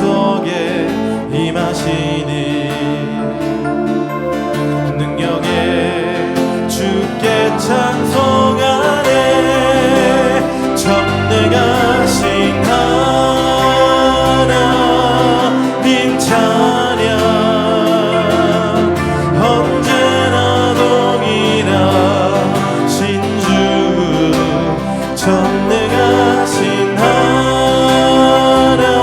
속에 임하시니 능력에 주께 찬송하네. 전능하신 하나님 찬양 언제나 동일하신 주 전능하신 하나님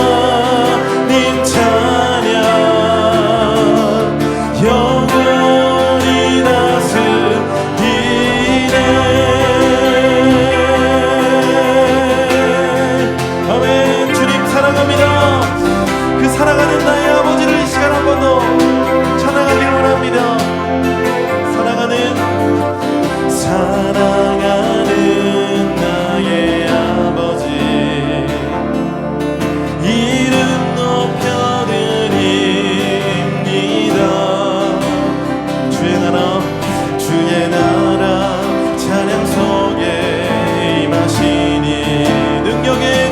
찬양 영원히 다스리네. 아멘. 주님 사랑합니다. 그 사랑하는 나의 아버지를 이 시간 한 번 더 찬양하길 원합니다. 사랑하는 나의 아버지 이름 높여드립니다. 주의 나라 찬양 속에 임하시니 능력에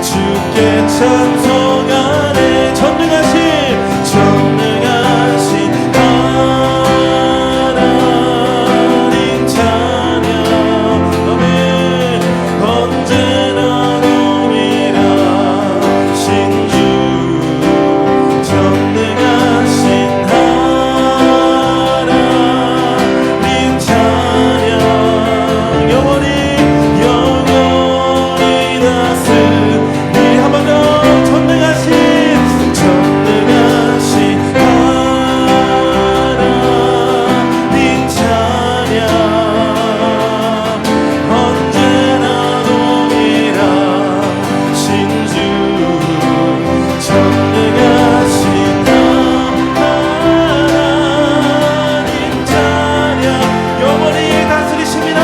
주께 찬송하네. 전능하신 하나님 찬양 아멘 언제나 동일하신 주 전능하신 하나님 찬양 영원히 다스리. 한 번 더 전능하신 하나님 찬양 언제나 동일하신 주 전능하신 하나님 찬양 영원히 다스리십니다.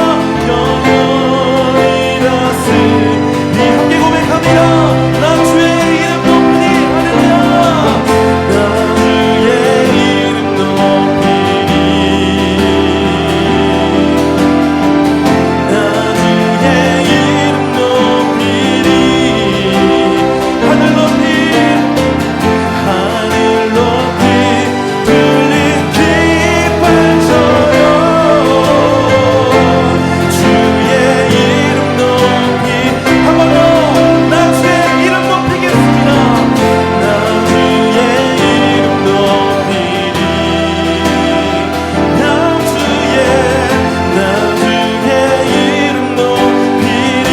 영원히 다스리. 함께 고백합니다. 나 주의 이름 높이니 할렐루야. 나 주의 이름 높이니 나 주의 이름 높이니 하늘 높이 들린 깃발 쳐요. 주의 이름 높이 한 번 더 나 주의 이름 높이겠습니다. 나 주의 이름 높이니 나 주의 이름 높이니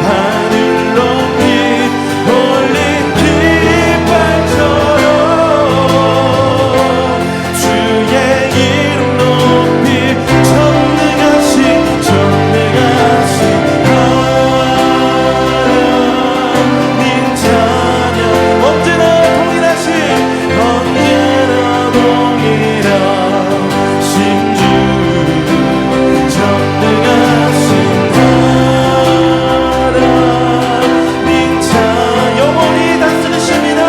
하늘 높이 올린 깃발처럼 주의 이름 높이 전능하신 하나님 찬양 언제나 동일하신 주 전능하신 하나님 찬양 영원히 다스리십니다.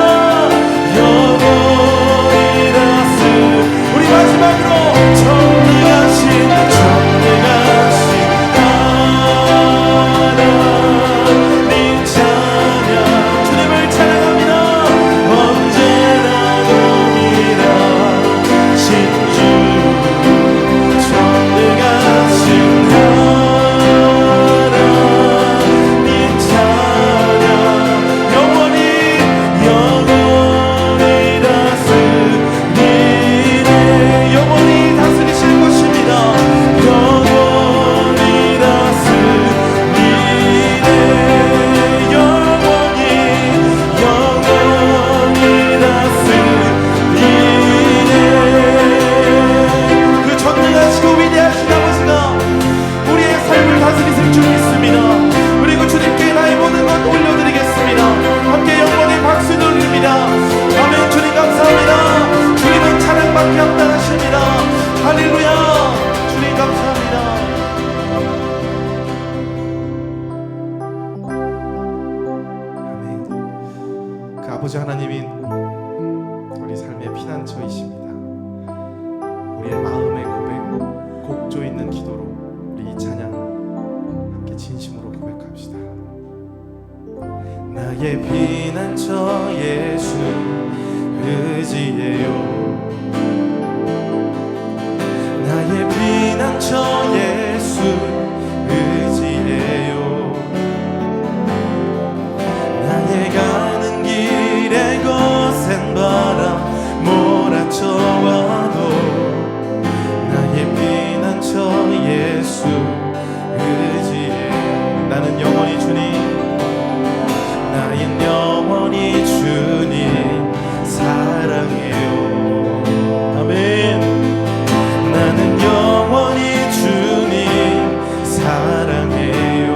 영원히 다스리. 우리 마지막으로 전능하신 하나님 찬양 주님을 찬양합니다. 언제나 동일하신 주 전능하신 하나님 찬양 영원히 다스리네. 영원히 다스리실 것입니다. 영원히 다스리네. 영원히 다스리네. 그 전능하시고 위대하신 아버지가 우리의 삶을 다스리실 줄 믿습니다. 그리고 주님께 나의 모든 것 올려드리겠습니다. 함께 영원히 박수 돌립니다. 아멘. 주님 감사합니다. 주님은 찬양밖에 없다하십니다. 할렐루야. 주님 감사합니다. 아멘. 그 아버지 하나님이 우리 삶의 피난처이십니다. 우리의 마음의 고백, 곡조 있는 기도로 우리 이 찬양 함께 진심 나의 피난처 예수 의지해요. 나의 피난처 예수 의지해요. 나의 가는 길에 거센 바람 몰아쳐와도 나의 피난처 예수 의지해요. 나는 영원히 주님, 나의 영원히 주님 사랑해요. 아멘. 나는 영원히 주님 사랑해요.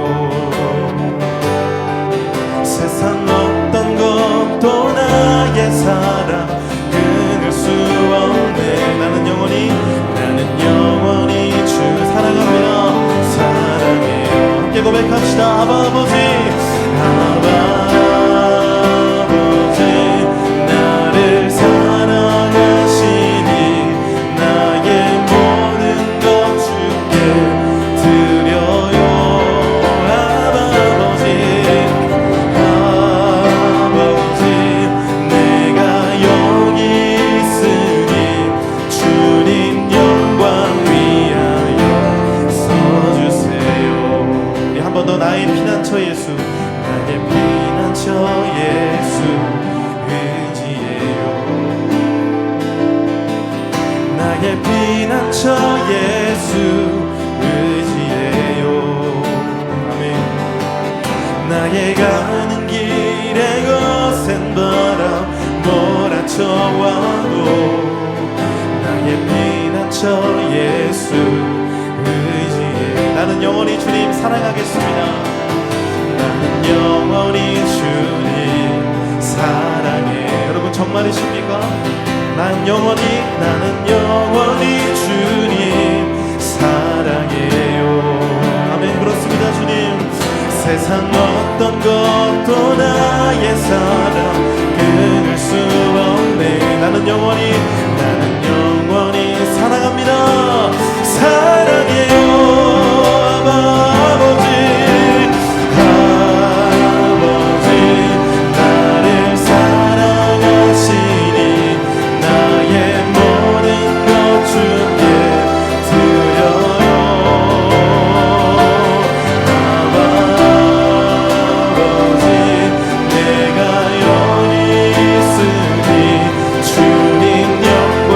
세상 어떤 것도 나의 사랑 끊을 수 없네. 나는 영원히 주 사랑합니다. 사랑해요. 함께 고백합시다. 아바 아버지, 아바 나의 피난처 예수, 나의 피난처 예수 의지해요. 나의 피난처 예수 의지해요. 아멘. 나의 가는 길에 거센 바람 몰아쳐와도 나의 피난처 예수 의지해. 나는 영원히 주님 사랑하겠습니다. 나는 영원히 주님 사랑해. 여러분 정말이십니까? 나는 영원히 주님 사랑해요. 아멘. 그렇습니다. 주님, 세상 어떤 것도 나의 사랑 끊을 수 없네. 나는 영원히 사랑합니다. 사랑해요. 아버지, 나를 사랑하시니 나의 모든 것 주께 드려요. 아버지, 내가 영원히 있으니 주님 영광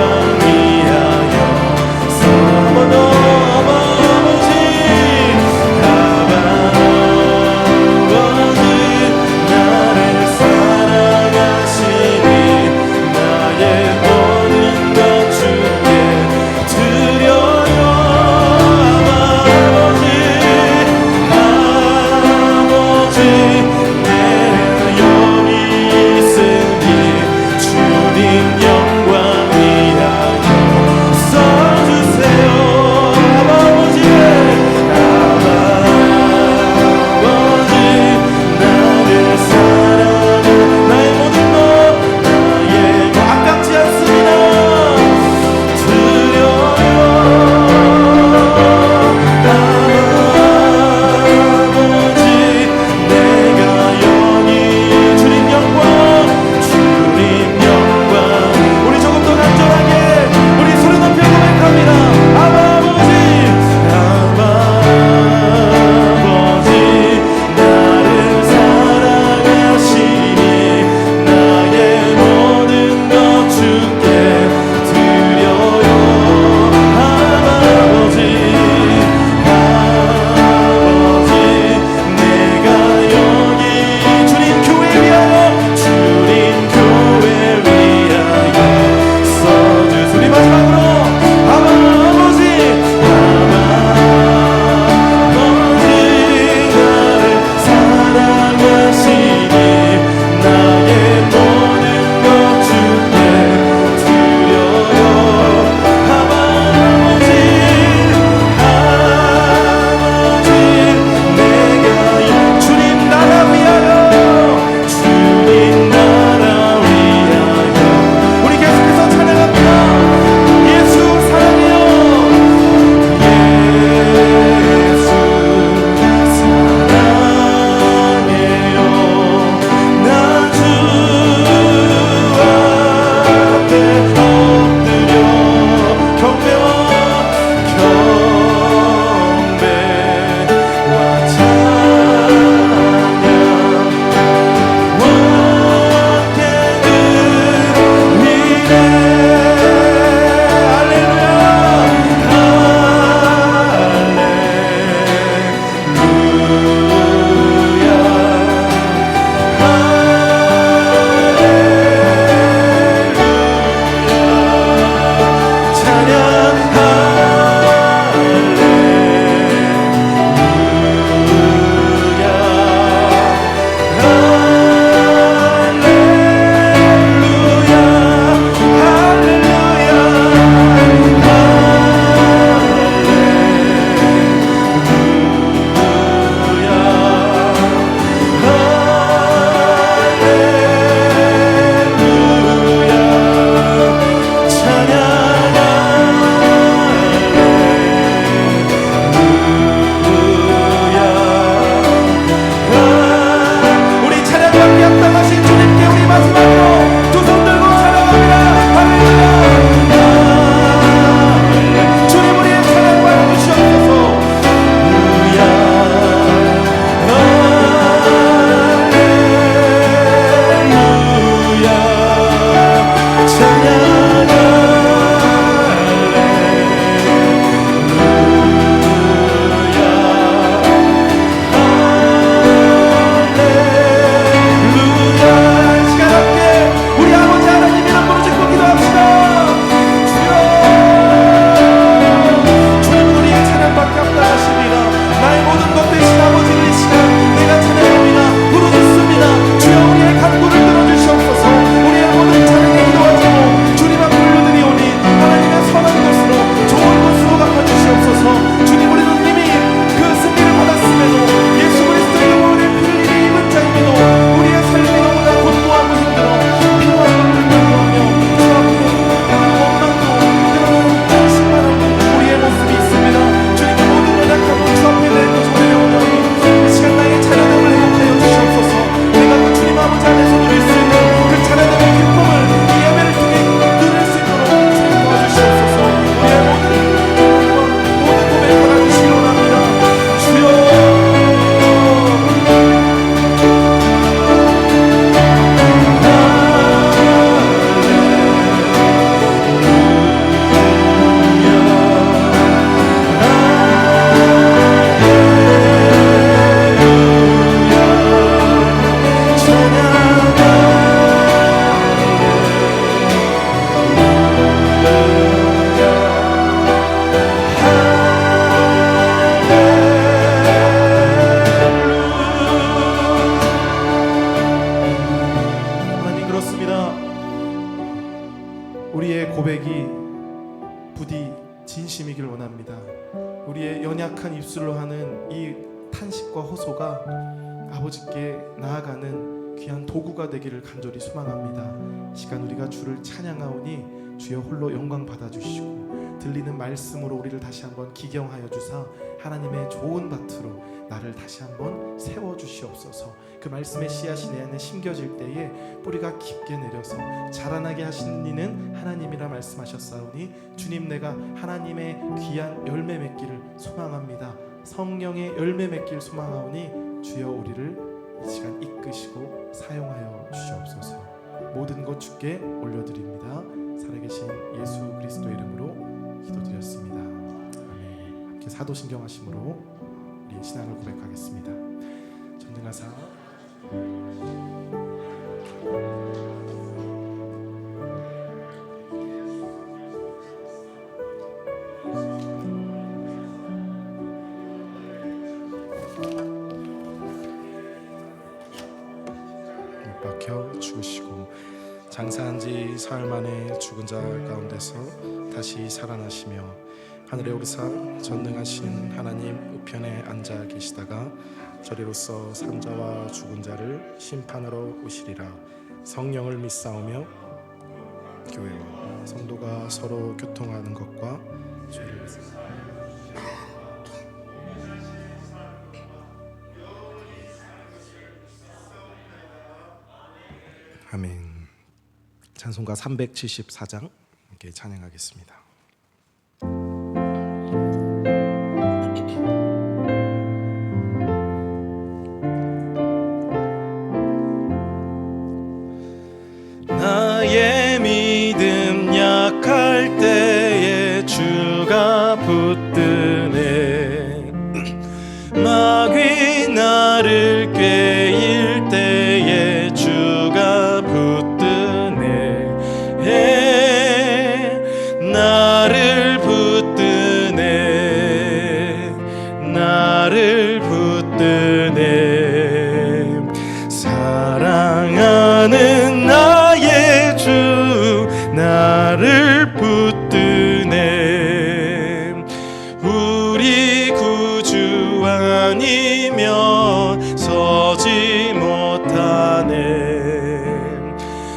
이 탄식과 호소가 아버지께 나아가는 귀한 도구가 되기를 간절히 소망합니다. 시간 우리가 주를 찬양하오니 주여 홀로 영광 받아주시고 들리는 말씀으로 우리를 다시 한번 기경하여 주사 하나님의 좋은 밭으로 나를 다시 한번 세워주시옵소서. 그 말씀의 씨앗이 내 안에 심겨질 때에 뿌리가 깊게 내려서 자라나게 하시는 이는 하나님이라 말씀하셨사오니 주님, 내가 하나님의 귀한 열매 맺기를 소망합니다. 성령의 열매 맺기를 소망하오니 주여 우리를 이 시간 이끄시고 사용하여 주시옵소서. 모든 것 주께 올려드립니다. 살아계신 예수 그리스도 이름으로 기도드렸습니다. 아멘. 함께 사도신경 하심으로 우리 신앙을 고백하겠습니다. 전능하사 못 박혀 죽으시고 장사한 지 사흘 만에 죽은 자 가운데서 다시 살아나시며 하늘에 오르사 전능하신 하나님 우편에 앉아 계시다가 저리로서 산 자와 죽은 자를 심판하러 오시리라. 성령을 믿사오며 교회와 성도가 서로 교통하는 것과 죄를 아멘. 찬송가 374장 함께 찬양하겠습니다. 나의 믿음 약할 때에 주가 붙드네. 마귀 나를 꾀일 때에 주가 붙드네. 나를 붙드네. 나를 붙드네. 사랑하는 나의 주 나를 붙드네. 우리 구주 아니면 서지 못하네.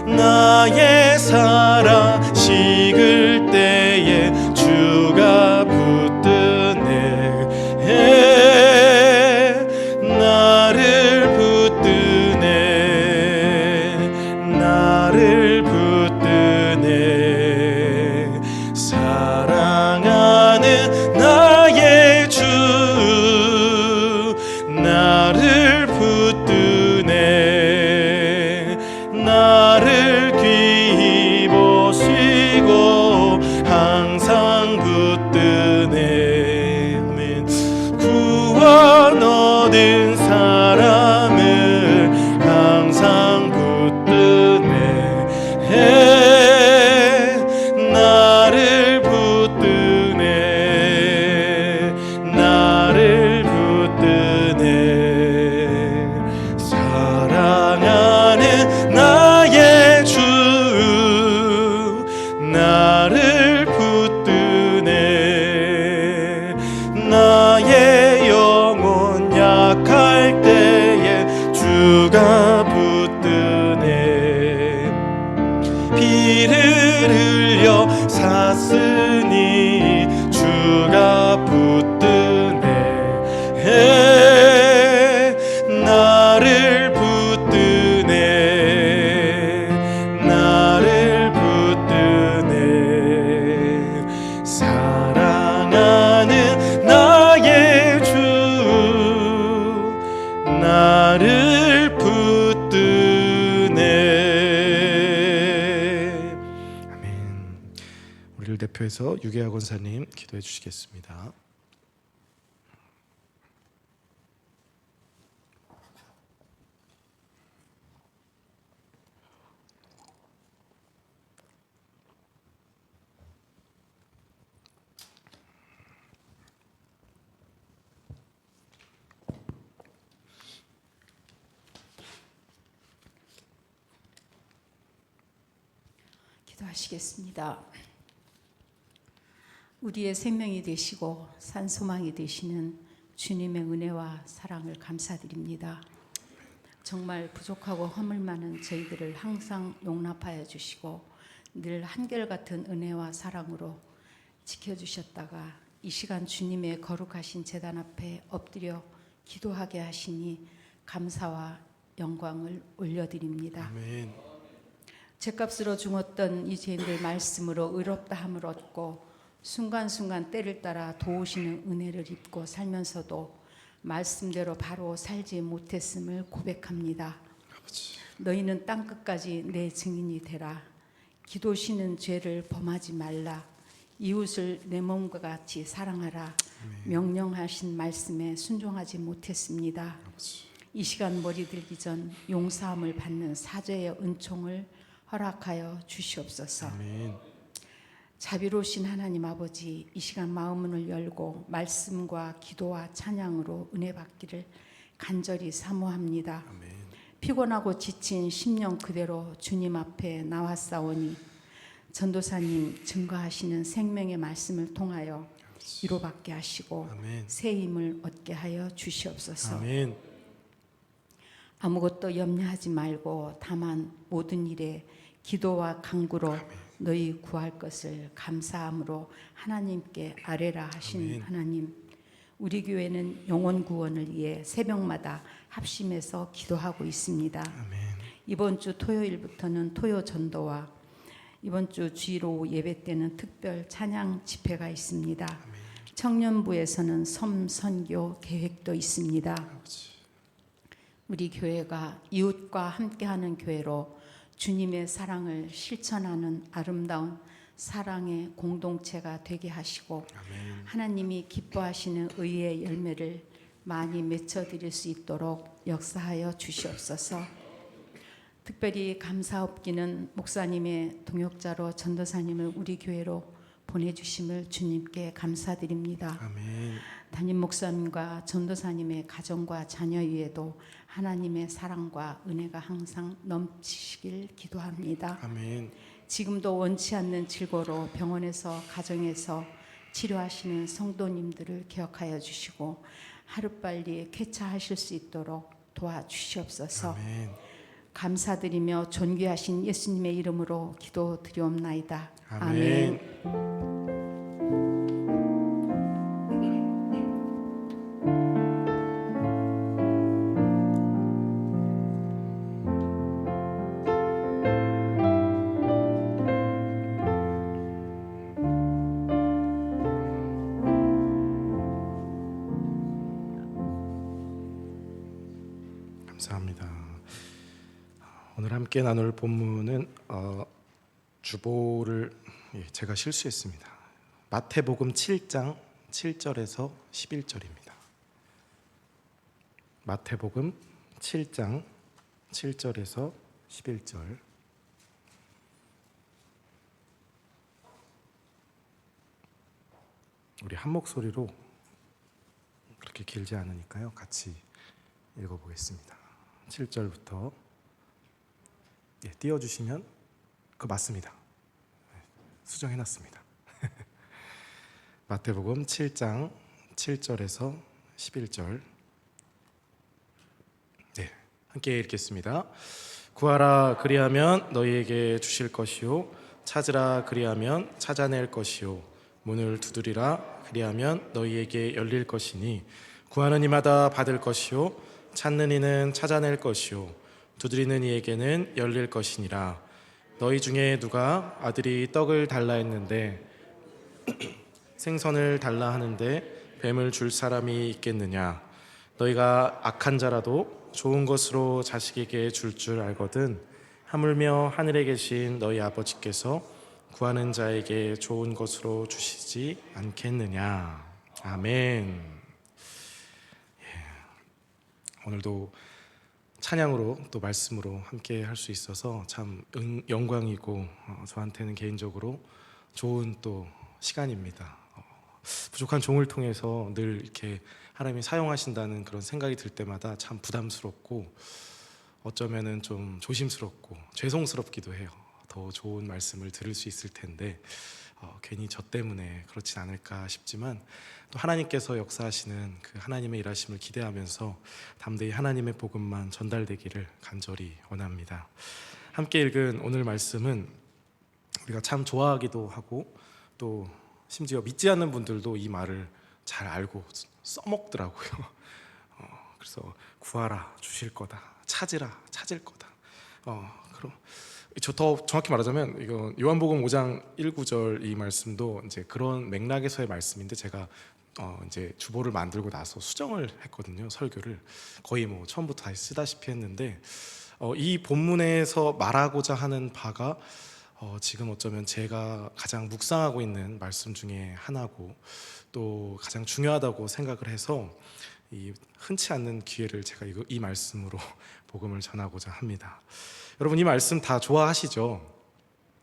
나의 사랑 식을 때에 주가 붙드네. 나를 붙드네. 나를 붙드네. 사랑하는 나의 주 나를 붙드네. 나를 귀히 보시고 항상 붙드네. 아멘. 구원 얻은 사람을 항상 붙드네. 나를 붙드네. 나를 붙드네. 사랑하는 나의 주 나를 붙드네. 나의 영혼 약할 때에 주가 붙드네. 피를 흘려 샀으니 주가 붙드네. 나를 붙드네. 나를 붙드네. 사랑하는 나의 주 나를 붙드네. 아멘. 우리를 대표해서 유계하 권사님 기도해 주시겠습니다. 기도하시겠습니다. 우리의 생명이 되시고 산소망이 되시는 주님의 은혜와 사랑을 감사드립니다. 정말 부족하고 허물 많은 저희들을 항상 용납하여 주시고 늘 한결같은 은혜와 사랑으로 지켜주셨다가 이 시간 주님의 거룩하신 제단 앞에 엎드려 기도하게 하시니 감사와 영광을 올려드립니다. 아멘. 죄값으로 죽었던 이 죄인들 말씀으로 의롭다함을 얻고 순간순간 때를 따라 도우시는 은혜를 입고 살면서도 말씀대로 바로 살지 못했음을 고백합니다. 아버지. 너희는 땅끝까지 내 증인이 되라. 기도시는 죄를 범하지 말라. 이웃을 내 몸과 같이 사랑하라. 명령하신 말씀에 순종하지 못했습니다. 아버지. 이 시간 머리 들기 전 용서함을 받는 사죄의 은총을 허락하여 주시옵소서. 아멘. 자비로우신 하나님 아버지, 이 시간 마음문을 열고 말씀과 기도와 찬양으로 은혜 받기를 간절히 사모합니다. 아멘. 피곤하고 지친 심령 그대로 주님 앞에 나왔사오니 전도사님 증거하시는 생명의 말씀을 통하여 위로받게 하시고 아멘. 새 힘을 얻게 하여 주시옵소서. 아멘. 아무것도 염려하지 말고 다만 모든 일에 기도와 간구로 너희 구할 것을 감사함으로 하나님께 아뢰라 하신 아멘. 하나님, 우리 교회는 영혼 구원을 위해 새벽마다 합심해서 기도하고 있습니다. 아멘. 이번 주 토요일부터는 토요 전도와 이번 주 주일 오후 예배 때는 특별 찬양 집회가 있습니다. 아멘. 청년부에서는 섬 선교 계획도 있습니다. 아버지. 우리 교회가 이웃과 함께하는 교회로 주님의 사랑을 실천하는 아름다운 사랑의 공동체가 되게 하시고 아멘. 하나님이 기뻐하시는 의의 열매를 많이 맺어드릴 수 있도록 역사하여 주시옵소서. 특별히 감사업기는 목사님의 동역자로 전도사님을 우리 교회로 보내주심을 주님께 감사드립니다. 아멘. 담임 목사님과 전도사님의 가정과 자녀 위에도 하나님의 사랑과 은혜가 항상 넘치시길 기도합니다. 아멘. 지금도 원치 않는 질고로 병원에서 가정에서 치료하시는 성도님들을 기억하여 주시고 하루빨리 쾌차하실 수 있도록 도와주시옵소서. 아멘. 감사드리며 존귀하신 예수님의 이름으로 기도드리옵나이다. 아멘. 아멘. 감사합니다. 오늘 함께 나눌 본문은 주보를 제가 실수했습니다. 마태복음 7장 7절에서 11절입니다. 마태복음 7장 7절에서 11절. 우리 한 목소리로 그렇게 길지 않으니까요. 같이 읽어보겠습니다. 7절부터 띄워주시면 그거 맞습니다. 수정해놨습니다. 마태복음 7장 7절에서 11절. 함께 읽겠습니다. 구하라 그리하면 너희에게 주실 것이요 찾으라 그리하면 찾아낼 것이요 문을 두드리라 그리하면 너희에게 열릴 것이니 구하는 이마다 받을 것이요 찾는 이는 찾아낼 것이요 두드리는 이에게는 열릴 것이니라. 너희 중에 누가 아들이 떡을 달라 했는데 생선을 달라 하는데 뱀을 줄 사람이 있겠느냐. 너희가 악한 자라도 좋은 것으로 자식에게 줄 알거든 하물며 하늘에 계신 너희 아버지께서 구하는 자에게 좋은 것으로 주시지 않겠느냐. 아멘. 오늘도 찬양으로 또 말씀으로 함께 할 수 있어서 참 영광이고 저한테는 개인적으로 좋은 또 시간입니다. 부족한 종을 통해서 늘 이렇게 하나님이 사용하신다는 그런 생각이 들 때마다 참 부담스럽고 어쩌면은 좀 조심스럽고 죄송스럽기도 해요. 더 좋은 말씀을 들을 수 있을 텐데 괜히 저 때문에 그렇진 않을까 싶지만 또 하나님께서 역사하시는 그 하나님의 일하심을 기대하면서 담대히 하나님의 복음만 전달되기를 간절히 원합니다. 함께 읽은 오늘 말씀은 우리가 참 좋아하기도 하고 또 심지어 믿지 않는 분들도 이 말을 잘 알고 써먹더라고요. 그래서 구하라 주실 거다, 찾으라 찾을 거다. 그럼 저 더 정확히 말하자면 이거 요한복음 5장 1, 9절 이 말씀도 이제 그런 맥락에서의 말씀인데 제가 이제 주보를 만들고 나서 수정을 했거든요. 설교를 거의 뭐 처음부터 다시 쓰다시피 했는데 이 본문에서 말하고자 하는 바가 지금 어쩌면 제가 가장 묵상하고 있는 말씀 중에 하나고 또 가장 중요하다고 생각을 해서 이 흔치 않는 기회를 제가 이 말씀으로 복음을 전하고자 합니다. 여러분 이 말씀 다 좋아하시죠?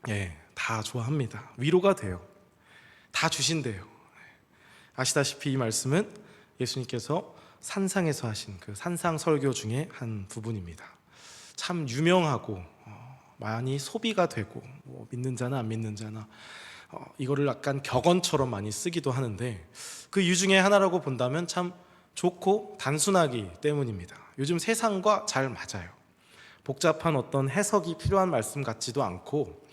예, 다 좋아합니다. 위로가 돼요. 다 주신대요. 아시다시피 이 말씀은 예수님께서 산상에서 하신 그 산상 설교 중에 한 부분입니다. 참 유명하고 많이 소비가 되고 뭐 믿는 자나 안 믿는 자나 이거를 약간 격언처럼 많이 쓰기도 하는데 그 이유 중에 하나라고 본다면 참 좋고 단순하기 때문입니다. 요즘 세상과 잘 맞아요. 복잡한 어떤 해석이 필요한 말씀 같지도 않고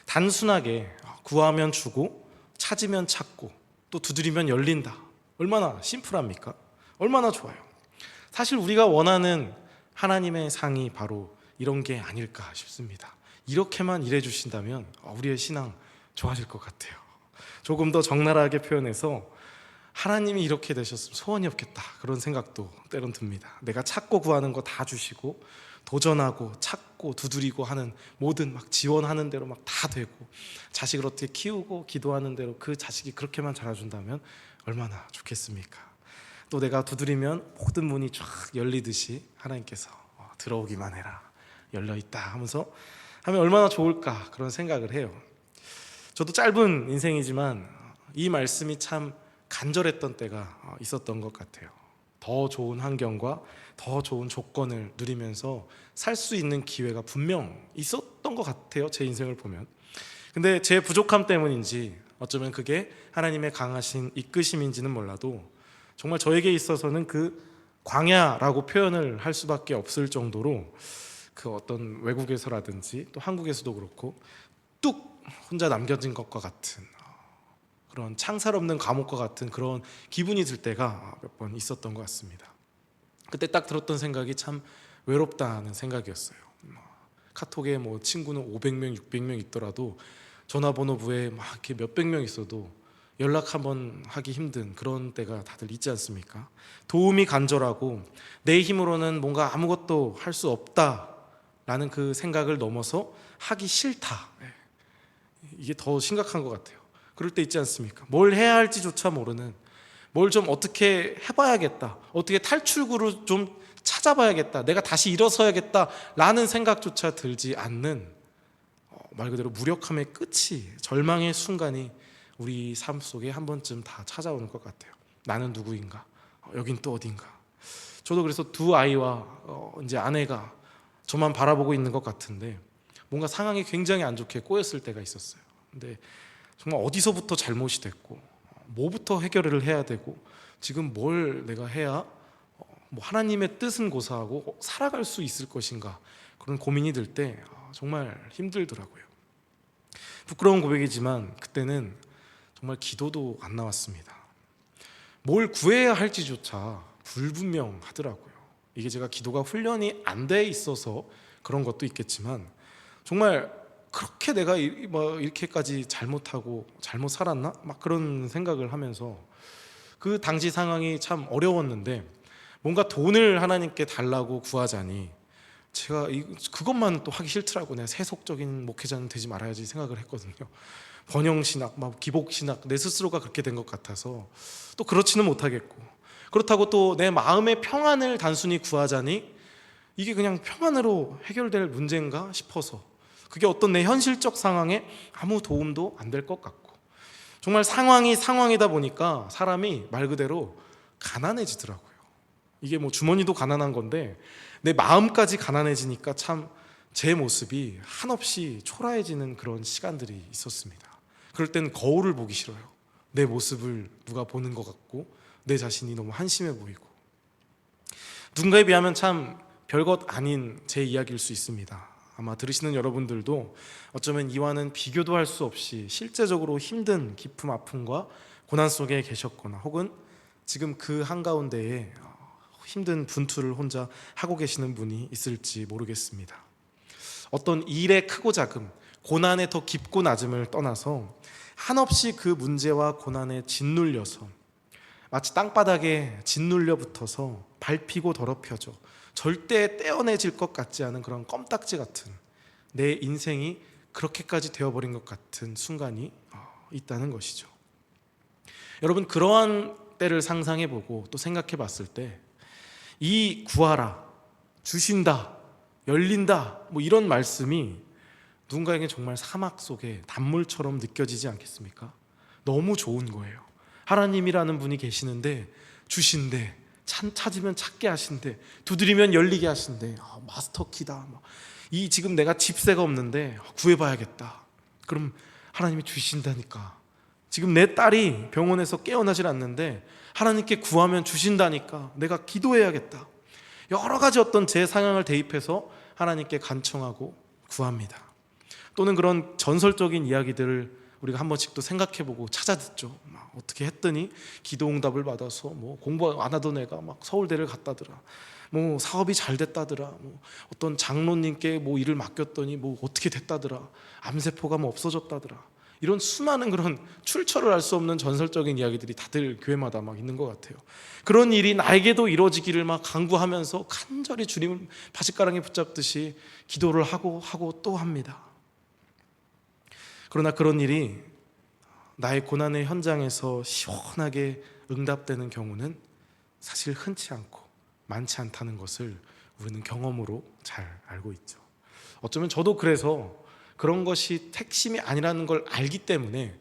단순하게 구하면 주고 찾으면 찾고 또 두드리면 열린다. 얼마나 심플합니까? 얼마나 좋아요. 사실 우리가 원하는 하나님의 상이 바로 이런 게 아닐까 싶습니다. 이렇게만 일해 주신다면 우리의 신앙 좋아질 것 같아요. 조금 더 적나라하게 표현해서 하나님이 이렇게 되셨으면 소원이 없겠다 그런 생각도 때론 듭니다. 내가 찾고 구하는 거 다 주시고 도전하고 찾고 두드리고 하는 모든 막 지원하는 대로 막 다 되고 자식을 어떻게 키우고 기도하는 대로 그 자식이 그렇게만 자라준다면 얼마나 좋겠습니까? 또 내가 두드리면 모든 문이 쫙 열리듯이 하나님께서 들어오기만 해라 열려있다 하면서 하면 얼마나 좋을까 그런 생각을 해요. 저도 짧은 인생이지만 이 말씀이 참 간절했던 때가 있었던 것 같아요. 더 좋은 환경과 더 좋은 조건을 누리면서 살 수 있는 기회가 분명 있었던 것 같아요. 제 인생을 보면. 근데 제 부족함 때문인지 어쩌면 그게 하나님의 강하신 이끄심인지는 몰라도 정말 저에게 있어서는 그 광야라고 표현을 할 수밖에 없을 정도로 그 어떤 외국에서라든지 또 한국에서도 그렇고 뚝 혼자 남겨진 것과 같은 그런 창살 없는 감옥과 같은 그런 기분이 들 때가 몇 번 있었던 것 같습니다. 그때 딱 들었던 생각이 참 외롭다는 생각이었어요. 카톡에 뭐 친구는 500명, 600명 있더라도 전화번호부에 막 이렇게 몇백 명 있어도 연락 한번 하기 힘든 그런 때가 다들 있지 않습니까? 도움이 간절하고 내 힘으로는 뭔가 아무것도 할 수 없다라는 그 생각을 넘어서 하기 싫다. 이게 더 심각한 것 같아요. 그럴 때 있지 않습니까? 뭘 해야 할지조차 모르는, 뭘 좀 어떻게 해봐야겠다, 어떻게 탈출구를 좀 찾아봐야겠다, 내가 다시 일어서야겠다라는 생각조차 들지 않는 말 그대로 무력함의 끝이, 절망의 순간이 우리 삶 속에 한 번쯤 다 찾아오는 것 같아요. 나는 누구인가? 여긴 또 어딘가? 저도 그래서 두 아이와 이제 아내가 저만 바라보고 있는 것 같은데 뭔가 상황이 굉장히 안 좋게 꼬였을 때가 있었어요. 근데 정말 어디서부터 잘못이 됐고 뭐부터 해결을 해야 되고 지금 뭘 내가 해야 뭐 하나님의 뜻은 고사하고 살아갈 수 있을 것인가, 그런 고민이 들 때 정말 힘들더라고요. 부끄러운 고백이지만 그때는 정말 기도도 안 나왔습니다. 뭘 구해야 할지조차 불분명하더라고요. 이게 제가 기도가 훈련이 안 돼 있어서 그런 것도 있겠지만 정말 그렇게 내가 뭐 이렇게까지 잘못하고 잘못 살았나? 막 그런 생각을 하면서 그 당시 상황이 참 어려웠는데 뭔가 돈을 하나님께 달라고 구하자니 제가 그것만 또 하기 싫더라고. 내가 세속적인 목회자는 되지 말아야지 생각을 했거든요. 번영신학, 막 기복신학, 내 스스로가 그렇게 된 것 같아서 또 그렇지는 못하겠고, 그렇다고 또 내 마음의 평안을 단순히 구하자니 이게 그냥 평안으로 해결될 문제인가 싶어서 그게 어떤 내 현실적 상황에 아무 도움도 안 될 것 같고, 정말 상황이 상황이다 보니까 사람이 말 그대로 가난해지더라고요. 이게 뭐 주머니도 가난한 건데 내 마음까지 가난해지니까 참 제 모습이 한없이 초라해지는 그런 시간들이 있었습니다. 그럴 땐 거울을 보기 싫어요. 내 모습을 누가 보는 것 같고 내 자신이 너무 한심해 보이고. 누군가에 비하면 참 별것 아닌 제 이야기일 수 있습니다. 아마 들으시는 여러분들도 어쩌면 이와는 비교도 할 수 없이 실제적으로 힘든 기품, 아픔과 고난 속에 계셨거나 혹은 지금 그 한가운데에 힘든 분투를 혼자 하고 계시는 분이 있을지 모르겠습니다. 어떤 일의 크고 작음, 고난의 더 깊고 낮음을 떠나서 한없이 그 문제와 고난에 짓눌려서 마치 땅바닥에 짓눌려 붙어서 밟히고 더럽혀져 절대 떼어내질 것 같지 않은 그런 껌딱지 같은 내 인생이 그렇게까지 되어버린 것 같은 순간이 있다는 것이죠. 여러분, 그러한 때를 상상해보고 또 생각해봤을 때 이 구하라, 주신다, 열린다 뭐 이런 말씀이 누군가에게 정말 사막 속에 단물처럼 느껴지지 않겠습니까? 너무 좋은 거예요. 하나님이라는 분이 계시는데 주신대, 찾으면 찾게 하신대, 두드리면 열리게 하신대. 마스터키다. 이 지금 내가 집세가 없는데 구해봐야겠다. 그럼 하나님이 주신다니까. 지금 내 딸이 병원에서 깨어나질 않는데 하나님께 구하면 주신다니까. 내가 기도해야겠다. 여러 가지 어떤 제 상황을 대입해서 하나님께 간청하고 구합니다. 또는 그런 전설적인 이야기들을 우리가 한 번씩 또 생각해보고 찾아 듣죠. 어떻게 했더니 기도 응답을 받아서 공부 안 하던 애가 서울대를 갔다더라. 사업이 잘 됐다더라. 어떤 장로님께 일을 맡겼더니 어떻게 됐다더라. 암세포가 없어졌다더라. 이런 수많은 그런 출처를 알 수 없는 전설적인 이야기들이 다들 교회마다 있는 것 같아요. 그런 일이 나에게도 이루어지기를 간구하면서 간절히 주님을 바짓가랑이 붙잡듯이 기도를 하고 또 합니다. 그러나 그런 일이 나의 고난의 현장에서 시원하게 응답되는 경우는 사실 흔치 않고 많지 않다는 것을 우리는 경험으로 잘 알고 있죠. 어쩌면 저도 그래서 그런 것이 택심이 아니라는 걸 알기 때문에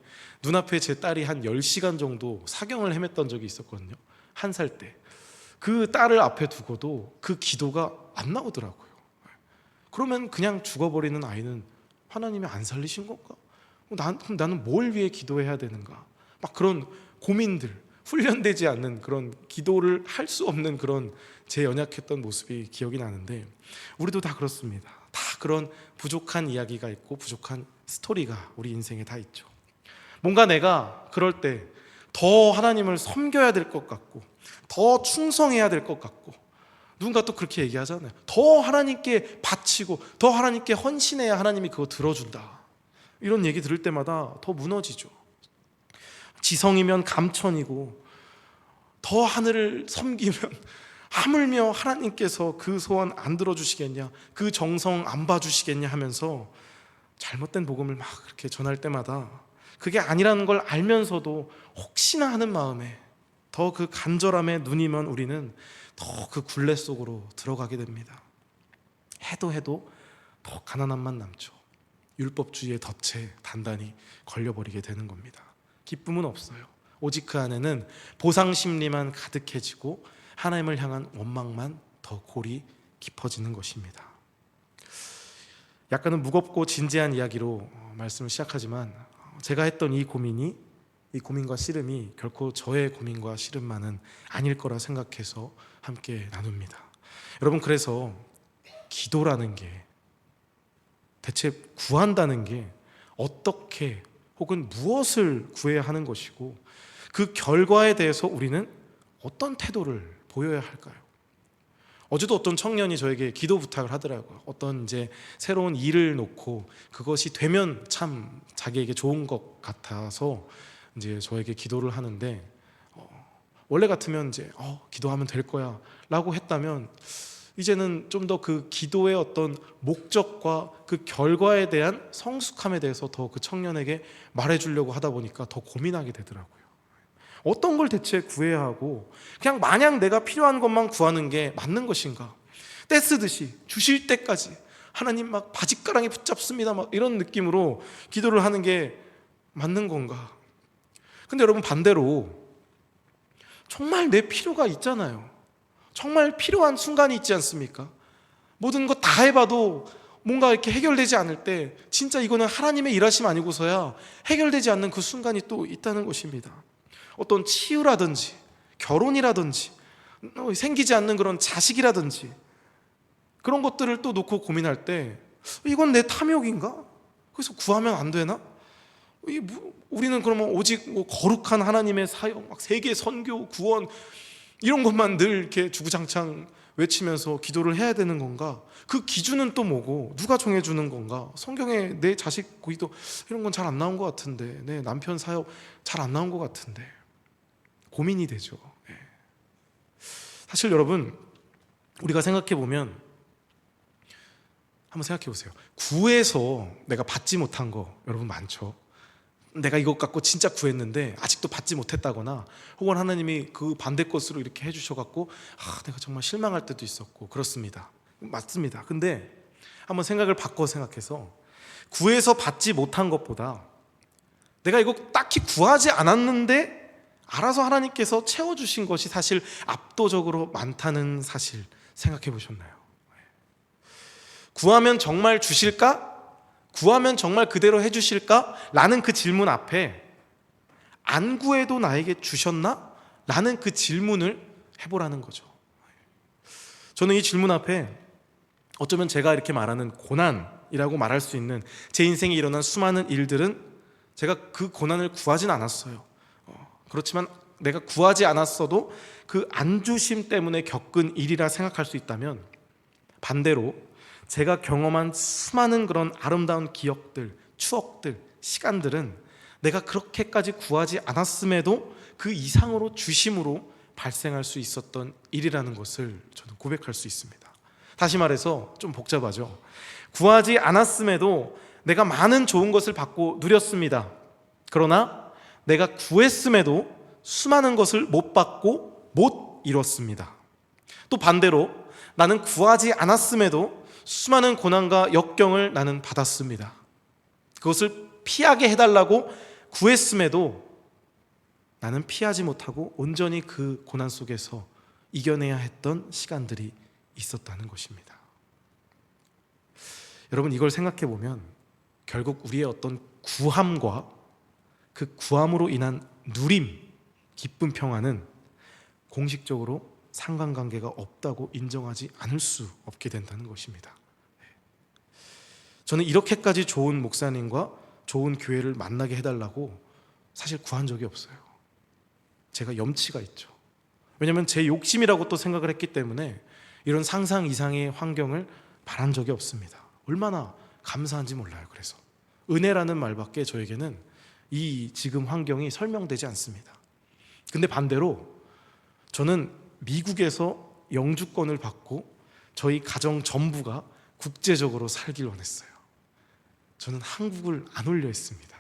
눈앞에 제 딸이 한 10시간 정도 사경을 헤맸던 적이 있었거든요. 1살 때. 그 딸을 앞에 두고도 그 기도가 안 나오더라고요. 그러면 그냥 죽어버리는 아이는 하나님이 안 살리신 건가? 그럼 나는 뭘 위해 기도해야 되는가? 그런 고민들, 훈련되지 않는 그런 기도를 할 수 없는 그런 제 연약했던 모습이 기억이 나는데, 우리도 다 그렇습니다. 다 그런 부족한 이야기가 있고 부족한 스토리가 우리 인생에 다 있죠. 뭔가 내가 그럴 때 더 하나님을 섬겨야 될 것 같고 더 충성해야 될 것 같고, 누군가 또 그렇게 얘기하잖아요. 더 하나님께 바치고 더 하나님께 헌신해야 하나님이 그거 들어준다. 이런 얘기 들을 때마다 더 무너지죠. 지성이면 감천이고 더 하늘을 섬기면 하물며 하나님께서 그 소원 안 들어주시겠냐, 그 정성 안 봐주시겠냐 하면서 잘못된 복음을 그렇게 전할 때마다 그게 아니라는 걸 알면서도 혹시나 하는 마음에 더 그 간절함에 눈이면 우리는 더 그 굴레 속으로 들어가게 됩니다. 해도 더 가난함만 남죠. 율법주의의 덫에 단단히 걸려버리게 되는 겁니다. 기쁨은 없어요. 오직 그 안에는 보상심리만 가득해지고 하나님을 향한 원망만 더 골이 깊어지는 것입니다. 약간은 무겁고 진지한 이야기로 말씀을 시작하지만 제가 했던 이 고민과 씨름이 결코 저의 고민과 씨름만은 아닐 거라 생각해서 함께 나눕니다. 여러분, 그래서 기도라는 게, 대체 구한다는 게 어떻게 혹은 무엇을 구해야 하는 것이고 그 결과에 대해서 우리는 어떤 태도를 보여야 할까요? 어제도 어떤 청년이 저에게 기도 부탁을 하더라고요. 어떤 새로운 일을 놓고 그것이 되면 참 자기에게 좋은 것 같아서 저에게 기도를 하는데, 원래 같으면 기도하면 될 거야 라고 했다면 이제는 좀 더 그 기도의 어떤 목적과 그 결과에 대한 성숙함에 대해서 더 그 청년에게 말해주려고 하다 보니까 더 고민하게 되더라고요. 어떤 걸 대체 구해야 하고 그냥 마냥 내가 필요한 것만 구하는 게 맞는 것인가? 떼쓰듯이 주실 때까지 하나님 바짓가랑이 붙잡습니다 이런 느낌으로 기도를 하는 게 맞는 건가? 근데 여러분, 반대로 정말 내 필요가 있잖아요. 정말 필요한 순간이 있지 않습니까? 모든 거 다 해봐도 뭔가 이렇게 해결되지 않을 때 진짜 이거는 하나님의 일하심 아니고서야 해결되지 않는 그 순간이 또 있다는 것입니다. 어떤 치유라든지 결혼이라든지 생기지 않는 그런 자식이라든지 그런 것들을 또 놓고 고민할 때 이건 내 탐욕인가? 그래서 구하면 안 되나? 우리는 그러면 오직 거룩한 하나님의 사역, 막 세계 선교, 구원 이런 것만 늘 이렇게 주구장창 외치면서 기도를 해야 되는 건가? 그 기준은 또 뭐고 누가 정해주는 건가? 성경에 내 자식 기도 이런 건 잘 안 나온 것 같은데, 내 남편 사역 잘 안 나온 것 같은데 고민이 되죠. 사실 여러분, 우리가 생각해 보면 한번 생각해 보세요. 구해서 내가 받지 못한 거 여러분 많죠. 내가 이것 갖고 진짜 구했는데 아직도 받지 못했다거나 혹은 하나님이 그 반대 것으로 이렇게 해주셔갖고 내가 정말 실망할 때도 있었고 그렇습니다. 맞습니다. 근데 한번 생각을 바꿔 생각해서 구해서 받지 못한 것보다 내가 이거 딱히 구하지 않았는데 알아서 하나님께서 채워주신 것이 사실 압도적으로 많다는 사실 생각해 보셨나요? 구하면 정말 주실까? 구하면 정말 그대로 해주실까? 라는 그 질문 앞에 안 구해도 나에게 주셨나? 라는 그 질문을 해보라는 거죠. 저는 이 질문 앞에 어쩌면 제가 이렇게 말하는 고난이라고 말할 수 있는 제 인생에 일어난 수많은 일들은 제가 그 고난을 구하진 않았어요. 그렇지만 내가 구하지 않았어도 그 안 주심 때문에 겪은 일이라 생각할 수 있다면, 반대로 제가 경험한 수많은 그런 아름다운 기억들, 추억들, 시간들은 내가 그렇게까지 구하지 않았음에도 그 이상으로 주심으로 발생할 수 있었던 일이라는 것을 저는 고백할 수 있습니다. 다시 말해서 좀 복잡하죠. 구하지 않았음에도 내가 많은 좋은 것을 받고 누렸습니다. 그러나 내가 구했음에도 수많은 것을 못 받고 못 이뤘습니다. 또 반대로 나는 구하지 않았음에도 수많은 고난과 역경을 나는 받았습니다. 그것을 피하게 해달라고 구했음에도 나는 피하지 못하고 온전히 그 고난 속에서 이겨내야 했던 시간들이 있었다는 것입니다. 여러분, 이걸 생각해 보면 결국 우리의 어떤 구함과 그 구함으로 인한 누림, 기쁨, 평안은 공식적으로 상관관계가 없다고 인정하지 않을 수 없게 된다는 것입니다. 저는 이렇게까지 좋은 목사님과 좋은 교회를 만나게 해달라고 사실 구한 적이 없어요. 제가 염치가 있죠. 왜냐하면 제 욕심이라고 또 생각을 했기 때문에 이런 상상 이상의 환경을 바란 적이 없습니다. 얼마나 감사한지 몰라요. 그래서 은혜라는 말밖에 저에게는 이 지금 환경이 설명되지 않습니다. 근데 반대로 저는 미국에서 영주권을 받고 저희 가정 전부가 국제적으로 살길 원했어요. 저는 한국을 안 올려 했습니다.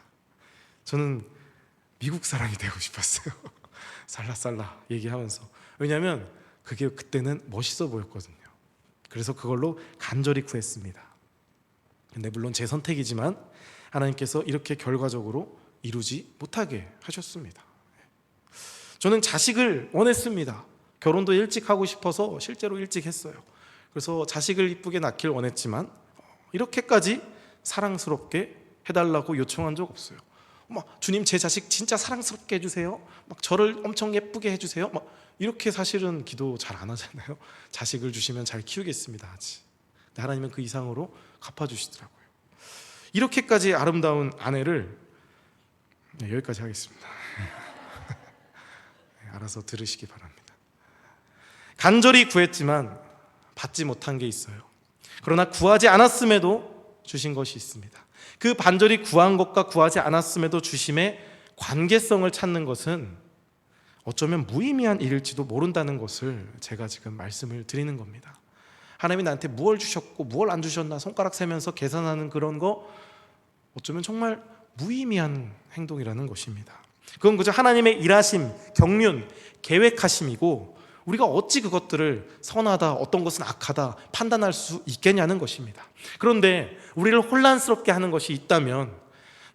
저는 미국 사람이 되고 싶었어요. 살라살라 얘기하면서. 왜냐하면 그게 그때는 멋있어 보였거든요. 그래서 그걸로 간절히 구했습니다. 근데 물론 제 선택이지만 하나님께서 이렇게 결과적으로 이루지 못하게 하셨습니다. 저는 자식을 원했습니다. 결혼도 일찍 하고 싶어서 실제로 일찍 했어요. 그래서 자식을 이쁘게 낳길 원했지만 이렇게까지 사랑스럽게 해달라고 요청한 적 없어요. 주님, 제 자식 진짜 사랑스럽게 해주세요. 저를 엄청 예쁘게 해주세요. 이렇게 사실은 기도 잘 안 하잖아요. 자식을 주시면 잘 키우겠습니다 하지. 근데 하나님은 그 이상으로 갚아주시더라고요. 이렇게까지 아름다운 아내를 여기까지 하겠습니다. 알아서 들으시기 바랍니다. 간절히 구했지만 받지 못한 게 있어요. 그러나 구하지 않았음에도 주신 것이 있습니다. 그 간절히 구한 것과 구하지 않았음에도 주심의 관계성을 찾는 것은 어쩌면 무의미한 일일지도 모른다는 것을 제가 지금 말씀을 드리는 겁니다. 하나님이 나한테 무엇을 주셨고 무엇을 안 주셨나 손가락 세면서 계산하는 그런 거 어쩌면 정말 무의미한 행동이라는 것입니다. 그건 그저 하나님의 일하심, 경륜, 계획하심이고 우리가 어찌 그것들을 선하다, 어떤 것은 악하다 판단할 수 있겠냐는 것입니다. 그런데 우리를 혼란스럽게 하는 것이 있다면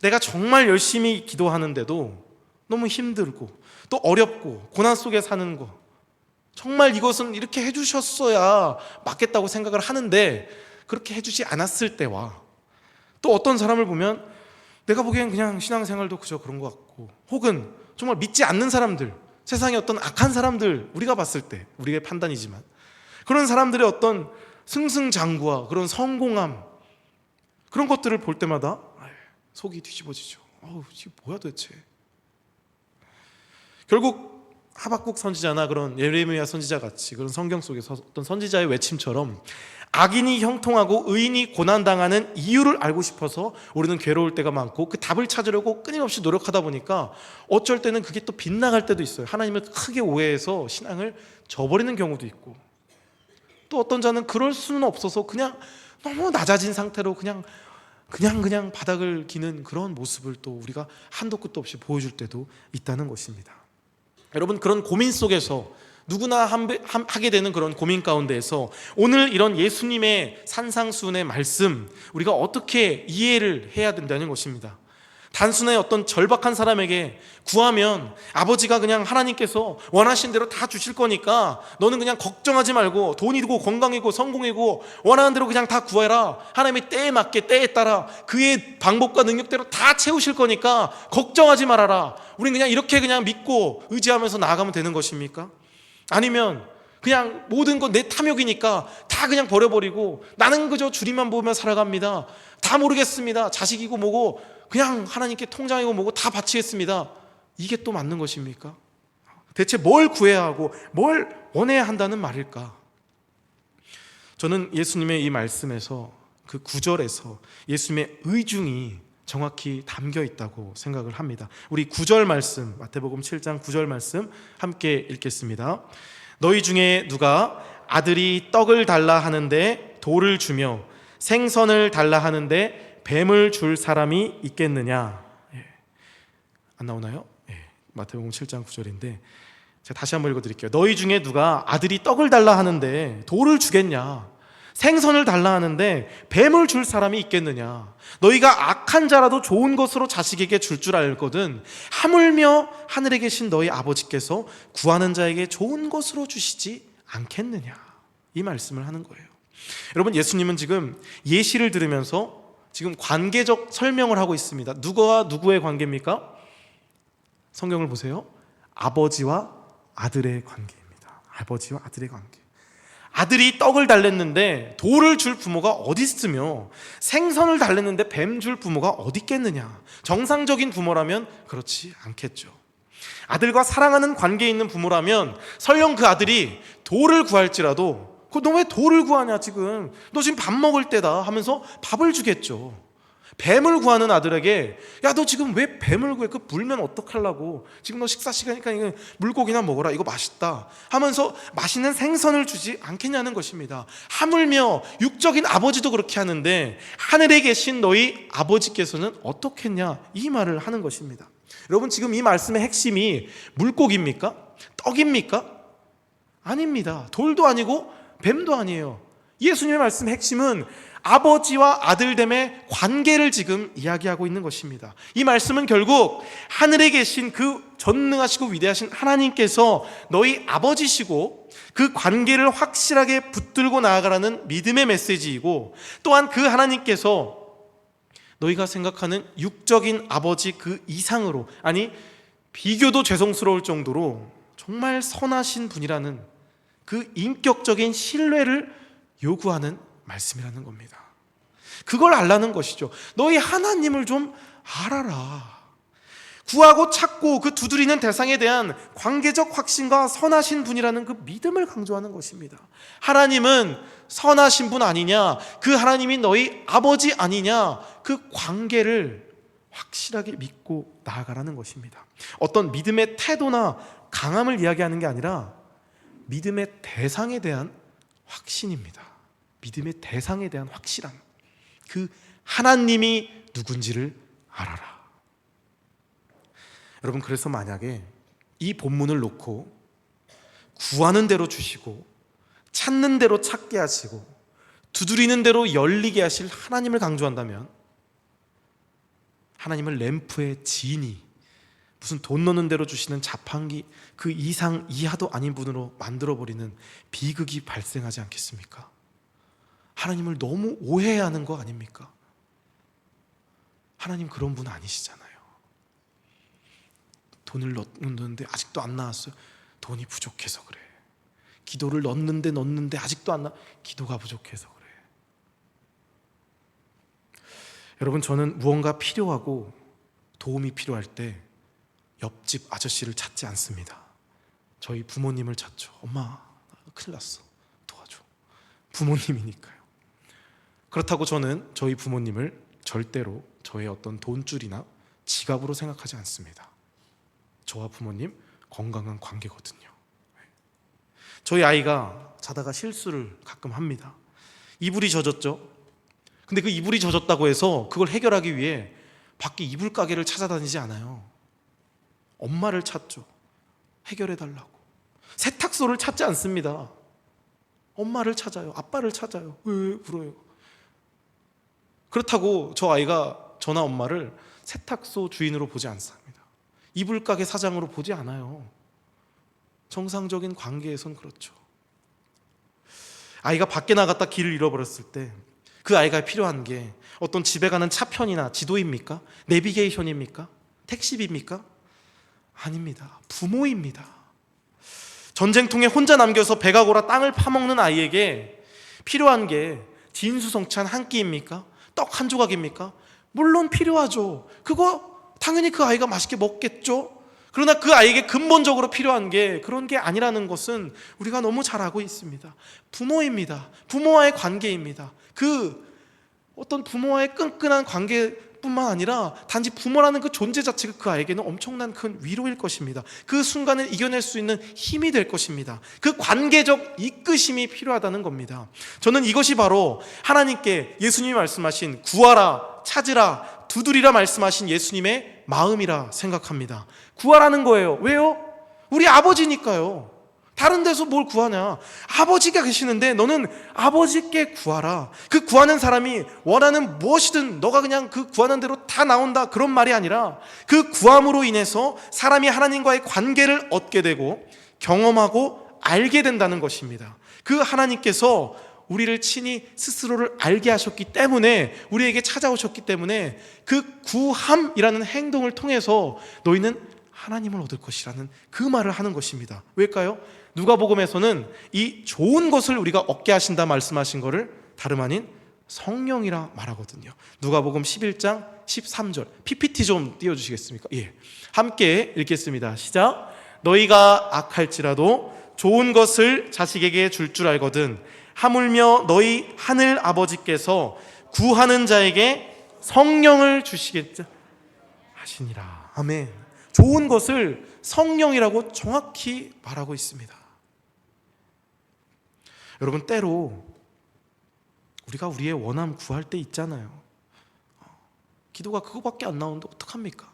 내가 정말 열심히 기도하는데도 너무 힘들고 또 어렵고 고난 속에 사는 거, 정말 이것은 이렇게 해주셨어야 맞겠다고 생각을 하는데 그렇게 해주지 않았을 때와, 또 어떤 사람을 보면 내가 보기엔 그냥 신앙생활도 그저 그런 것 같고, 혹은 정말 믿지 않는 사람들, 세상의 어떤 악한 사람들, 우리가 봤을 때 우리의 판단이지만 그런 사람들의 어떤 승승장구와 그런 성공함, 그런 것들을 볼 때마다 속이 뒤집어지죠. 이게 뭐야 도대체. 결국 하박국 선지자나 그런 예레미야 선지자 같이 그런 성경 속에서 어떤 선지자의 외침처럼 악인이 형통하고 의인이 고난당하는 이유를 알고 싶어서 우리는 괴로울 때가 많고, 그 답을 찾으려고 끊임없이 노력하다 보니까 어쩔 때는 그게 또 빗나갈 때도 있어요. 하나님을 크게 오해해서 신앙을 저버리는 경우도 있고, 또 어떤 자는 그럴 수는 없어서 그냥 너무 낮아진 상태로 그냥 바닥을 기는 그런 모습을 또 우리가 한도 끝도 없이 보여줄 때도 있다는 것입니다. 여러분, 그런 고민 속에서 누구나 하게 되는 그런 고민 가운데에서 오늘 이런 예수님의 산상수훈의 말씀, 우리가 어떻게 이해를 해야 된다는 것입니다. 단순히 어떤 절박한 사람에게 구하면 아버지가 그냥 하나님께서 원하신 대로 다 주실 거니까 너는 그냥 걱정하지 말고 돈이고 건강이고 성공이고 원하는 대로 그냥 다 구해라, 하나님의 때에 맞게 때에 따라 그의 방법과 능력대로 다 채우실 거니까 걱정하지 말아라, 우린 그냥 이렇게 그냥 믿고 의지하면서 나아가면 되는 것입니까? 아니면 그냥 모든 건 내 탐욕이니까 다 그냥 버려버리고 나는 그저 주님만 보며 살아갑니다, 다 모르겠습니다, 자식이고 뭐고 그냥 하나님께 통장이고 뭐고 다 바치겠습니다, 이게 또 맞는 것입니까? 대체 뭘 구해야 하고 뭘 원해야 한다는 말일까? 저는 예수님의 이 말씀에서, 그 구절에서 예수님의 의중이 정확히 담겨 있다고 생각을 합니다. 우리 9절 말씀, 마태복음 7장 9절 말씀 함께 읽겠습니다. 너희 중에 누가 아들이 떡을 달라 하는데 돌을 주며 생선을 달라 하는데 뱀을 줄 사람이 있겠느냐? 안 나오나요? 마태복음 7장 9절인데 제가 다시 한번 읽어드릴게요. 너희 중에 누가 아들이 떡을 달라 하는데 돌을 주겠냐? 생선을 달라 하는데 뱀을 줄 사람이 있겠느냐? 너희가 악한 자라도 좋은 것으로 자식에게 줄 줄 알거든 하물며 하늘에 계신 너희 아버지께서 구하는 자에게 좋은 것으로 주시지 않겠느냐? 이 말씀을 하는 거예요. 여러분, 예수님은 지금 예시를 들으면서 지금 관계적 설명을 하고 있습니다. 누구와 누구의 관계입니까? 성경을 보세요. 아버지와 아들의 관계입니다. 아버지와 아들의 관계. 아들이 떡을 달랬는데 돌을 줄 부모가 어디 있으며 생선을 달랬는데 뱀 줄 부모가 어디 있겠느냐? 정상적인 부모라면 그렇지 않겠죠. 아들과 사랑하는 관계에 있는 부모라면 설령 그 아들이 돌을 구할지라도 너 왜 돌을 구하냐, 지금 너 지금 밥 먹을 때다 하면서 밥을 주겠죠. 뱀을 구하는 아들에게 야, 너 지금 왜 뱀을 구해? 그 물면 어떡하려고? 지금 너 식사 시간이니까 이거 물고기나 먹어라, 이거 맛있다 하면서 맛있는 생선을 주지 않겠냐는 것입니다. 하물며 육적인 아버지도 그렇게 하는데 하늘에 계신 너희 아버지께서는 어떻겠냐, 이 말을 하는 것입니다. 여러분, 지금 이 말씀의 핵심이 물고기입니까? 떡입니까? 아닙니다. 돌도 아니고 뱀도 아니에요. 예수님의 말씀의 핵심은 아버지와 아들됨의 관계를 지금 이야기하고 있는 것입니다. 이 말씀은 결국 하늘에 계신 그 전능하시고 위대하신 하나님께서 너희 아버지시고 그 관계를 확실하게 붙들고 나아가라는 믿음의 메시지이고, 또한 그 하나님께서 너희가 생각하는 육적인 아버지 그 이상으로, 아니 비교도 죄송스러울 정도로 정말 선하신 분이라는 그 인격적인 신뢰를 요구하는 말씀이라는 겁니다. 그걸 알라는 것이죠. 너희 하나님을 좀 알아라. 구하고 찾고 그 두드리는 대상에 대한 관계적 확신과 선하신 분이라는 그 믿음을 강조하는 것입니다. 하나님은 선하신 분 아니냐, 그 하나님이 너희 아버지 아니냐, 그 관계를 확실하게 믿고 나아가라는 것입니다. 어떤 믿음의 태도나 강함을 이야기하는 게 아니라 믿음의 대상에 대한 확신입니다. 믿음의 대상에 대한 확실함. 그 하나님이 누군지를 알아라. 여러분, 그래서 만약에 이 본문을 놓고 구하는 대로 주시고 찾는 대로 찾게 하시고 두드리는 대로 열리게 하실 하나님을 강조한다면, 하나님을 램프의 지니, 무슨 돈 넣는 대로 주시는 자판기 그 이상 이하도 아닌 분으로 만들어버리는 비극이 발생하지 않겠습니까? 하나님을 너무 오해하는 거 아닙니까? 하나님 그런 분 아니시잖아요. 돈을 넣는데 아직도 안 나왔어요. 돈이 부족해서 그래. 기도를 넣는데 아직도 안 나. 기도가 부족해서 그래. 여러분, 저는 무언가 필요하고 도움이 필요할 때 옆집 아저씨를 찾지 않습니다. 저희 부모님을 찾죠. 엄마, 큰일 났어. 도와줘. 부모님이니까요. 그렇다고 저는 저희 부모님을 절대로 저의 어떤 돈줄이나 지갑으로 생각하지 않습니다. 저와 부모님 건강한 관계거든요. 저희 아이가 자다가 실수를 가끔 합니다. 이불이 젖었죠. 근데 그 이불이 젖었다고 해서 그걸 해결하기 위해 밖에 이불 가게를 찾아다니지 않아요. 엄마를 찾죠. 해결해달라고. 세탁소를 찾지 않습니다. 엄마를 찾아요. 아빠를 찾아요. 왜 울어요? 그렇다고 저 아이가 저나 엄마를 세탁소 주인으로 보지 않습니다. 이불 가게 사장으로 보지 않아요. 정상적인 관계에선 그렇죠. 아이가 밖에 나갔다 길을 잃어버렸을 때 그 아이가 필요한 게 어떤 집에 가는 차편이나 지도입니까? 내비게이션입니까? 택시비입니까? 아닙니다. 부모입니다. 전쟁통에 혼자 남겨서 배가 고라 땅을 파먹는 아이에게 필요한 게 진수성찬 한 끼입니까? 떡 한 조각입니까? 물론 필요하죠. 그거 당연히 그 아이가 맛있게 먹겠죠. 그러나 그 아이에게 근본적으로 필요한 게 그런 게 아니라는 것은 우리가 너무 잘 알고 있습니다. 부모입니다. 부모와의 관계입니다. 그 어떤 부모와의 끈끈한 관계뿐만 아니라 단지 부모라는 그 존재 자체가 그 아이에게는 엄청난 큰 위로일 것입니다. 그 순간을 이겨낼 수 있는 힘이 될 것입니다. 그 관계적 이끄심이 필요하다는 겁니다. 저는 이것이 바로 하나님께 예수님이 말씀하신 구하라, 찾으라, 두드리라 말씀하신 예수님의 마음이라 생각합니다. 구하라는 거예요. 왜요? 우리 아버지니까요. 다른 데서 뭘 구하냐? 아버지가 계시는데 너는 아버지께 구하라. 그 구하는 사람이 원하는 무엇이든 너가 그냥 그 구하는 대로 다 나온다, 그런 말이 아니라 그 구함으로 인해서 사람이 하나님과의 관계를 얻게 되고 경험하고 알게 된다는 것입니다. 그 하나님께서 우리를 친히 스스로를 알게 하셨기 때문에, 우리에게 찾아오셨기 때문에 그 구함이라는 행동을 통해서 너희는 하나님을 얻을 것이라는 그 말을 하는 것입니다. 왜일까요? 누가복음에서는 이 좋은 것을 우리가 얻게 하신다 말씀하신 것을 다름 아닌 성령이라 말하거든요. 누가복음 11장 13절 PPT 좀 띄워주시겠습니까? 예, 함께 읽겠습니다. 시작. 너희가 악할지라도 좋은 것을 자식에게 줄 알거든 하물며 너희 하늘 아버지께서 구하는 자에게 성령을 주시겠다 하시니라. 아멘. 좋은 것을 성령이라고 정확히 말하고 있습니다. 여러분, 때로 우리가 우리의 원함 구할 때 있잖아요. 기도가 그거밖에 안 나오는데 어떡합니까?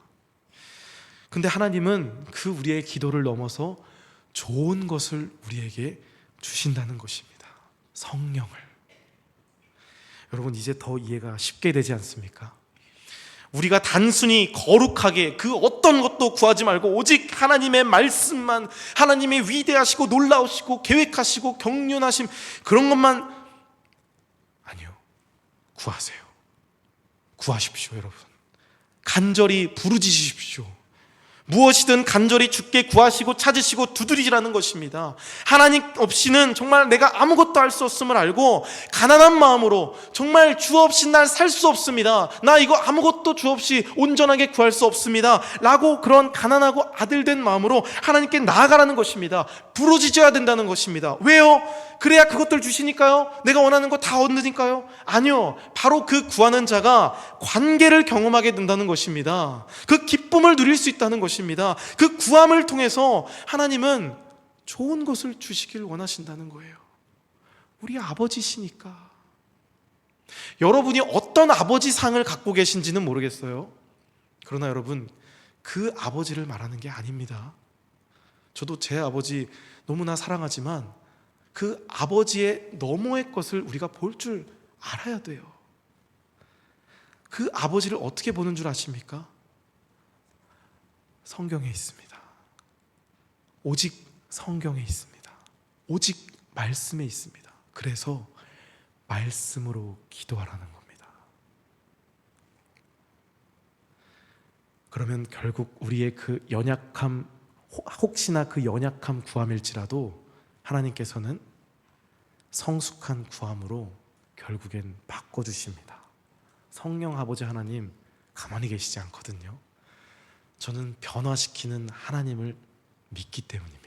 근데 하나님은 그 우리의 기도를 넘어서 좋은 것을 우리에게 주신다는 것입니다. 성령을. 여러분, 이제 더 이해가 쉽게 되지 않습니까? 우리가 단순히 거룩하게 그 어떤 것도 구하지 말고 오직 하나님의 말씀만, 하나님의 위대하시고 놀라우시고 계획하시고 경륜하심, 그런 것만, 아니요, 구하세요. 구하십시오. 여러분, 간절히 부르짖으십시오. 무엇이든 간절히 주께 구하시고 찾으시고 두드리시라는 것입니다. 하나님 없이는 정말 내가 아무것도 할 수 없음을 알고 가난한 마음으로 정말 주 없이 날 살 수 없습니다, 나 이거 아무것도 주 없이 온전하게 구할 수 없습니다 라고 그런 가난하고 아들된 마음으로 하나님께 나아가라는 것입니다. 부르짖어야 된다는 것입니다. 왜요? 그래야 그것들 주시니까요? 내가 원하는 거 다 얻으니까요? 아니요, 바로 그 구하는 자가 관계를 경험하게 된다는 것입니다. 그 기쁨을 누릴 수 있다는 것입니다. 그 구함을 통해서 하나님은 좋은 것을 주시길 원하신다는 거예요. 우리 아버지시니까. 여러분이 어떤 아버지 상을 갖고 계신지는 모르겠어요. 그러나 여러분, 그 아버지를 말하는 게 아닙니다. 저도 제 아버지 너무나 사랑하지만 그 아버지의 너머의 것을 우리가 볼 줄 알아야 돼요. 그 아버지를 어떻게 보는 줄 아십니까? 성경에 있습니다. 오직 성경에 있습니다. 오직 말씀에 있습니다. 그래서 말씀으로 기도하라는 겁니다. 그러면 결국 우리의 그 연약함, 혹시나 그 연약함 구함일지라도 하나님께서는 성숙한 구함으로 결국엔 바꿔주십니다. 성령 아버지 하나님 가만히 계시지 않거든요. 저는 변화시키는 하나님을 믿기 때문입니다.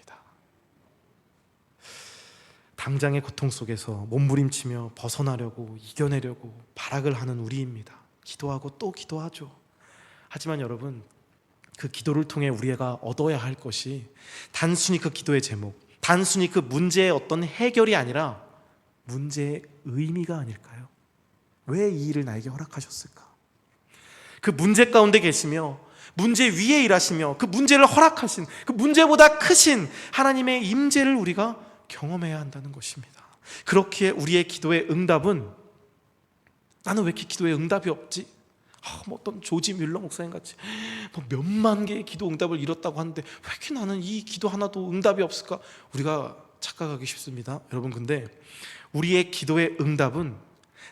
당장의 고통 속에서 몸부림치며 벗어나려고 이겨내려고 발악을 하는 우리입니다. 기도하고 또 기도하죠. 하지만 여러분, 그 기도를 통해 우리가 얻어야 할 것이 단순히 그 기도의 제목, 단순히 그 문제의 어떤 해결이 아니라 문제의 의미가 아닐까요? 왜 이 일을 나에게 허락하셨을까? 그 문제 가운데 계시며 문제 위에 일하시며 그 문제를 허락하신, 그 문제보다 크신 하나님의 임재를 우리가 경험해야 한다는 것입니다. 그렇기에 우리의 기도의 응답은, 나는 왜 이렇게 기도에 응답이 없지? 뭐 어떤 조지 뮬러 목사님 같이 뭐 몇만 개의 기도 응답을 이뤘다고 하는데 왜 이렇게 나는 이 기도 하나도 응답이 없을까? 우리가 착각하기 쉽습니다. 여러분, 근데 우리의 기도의 응답은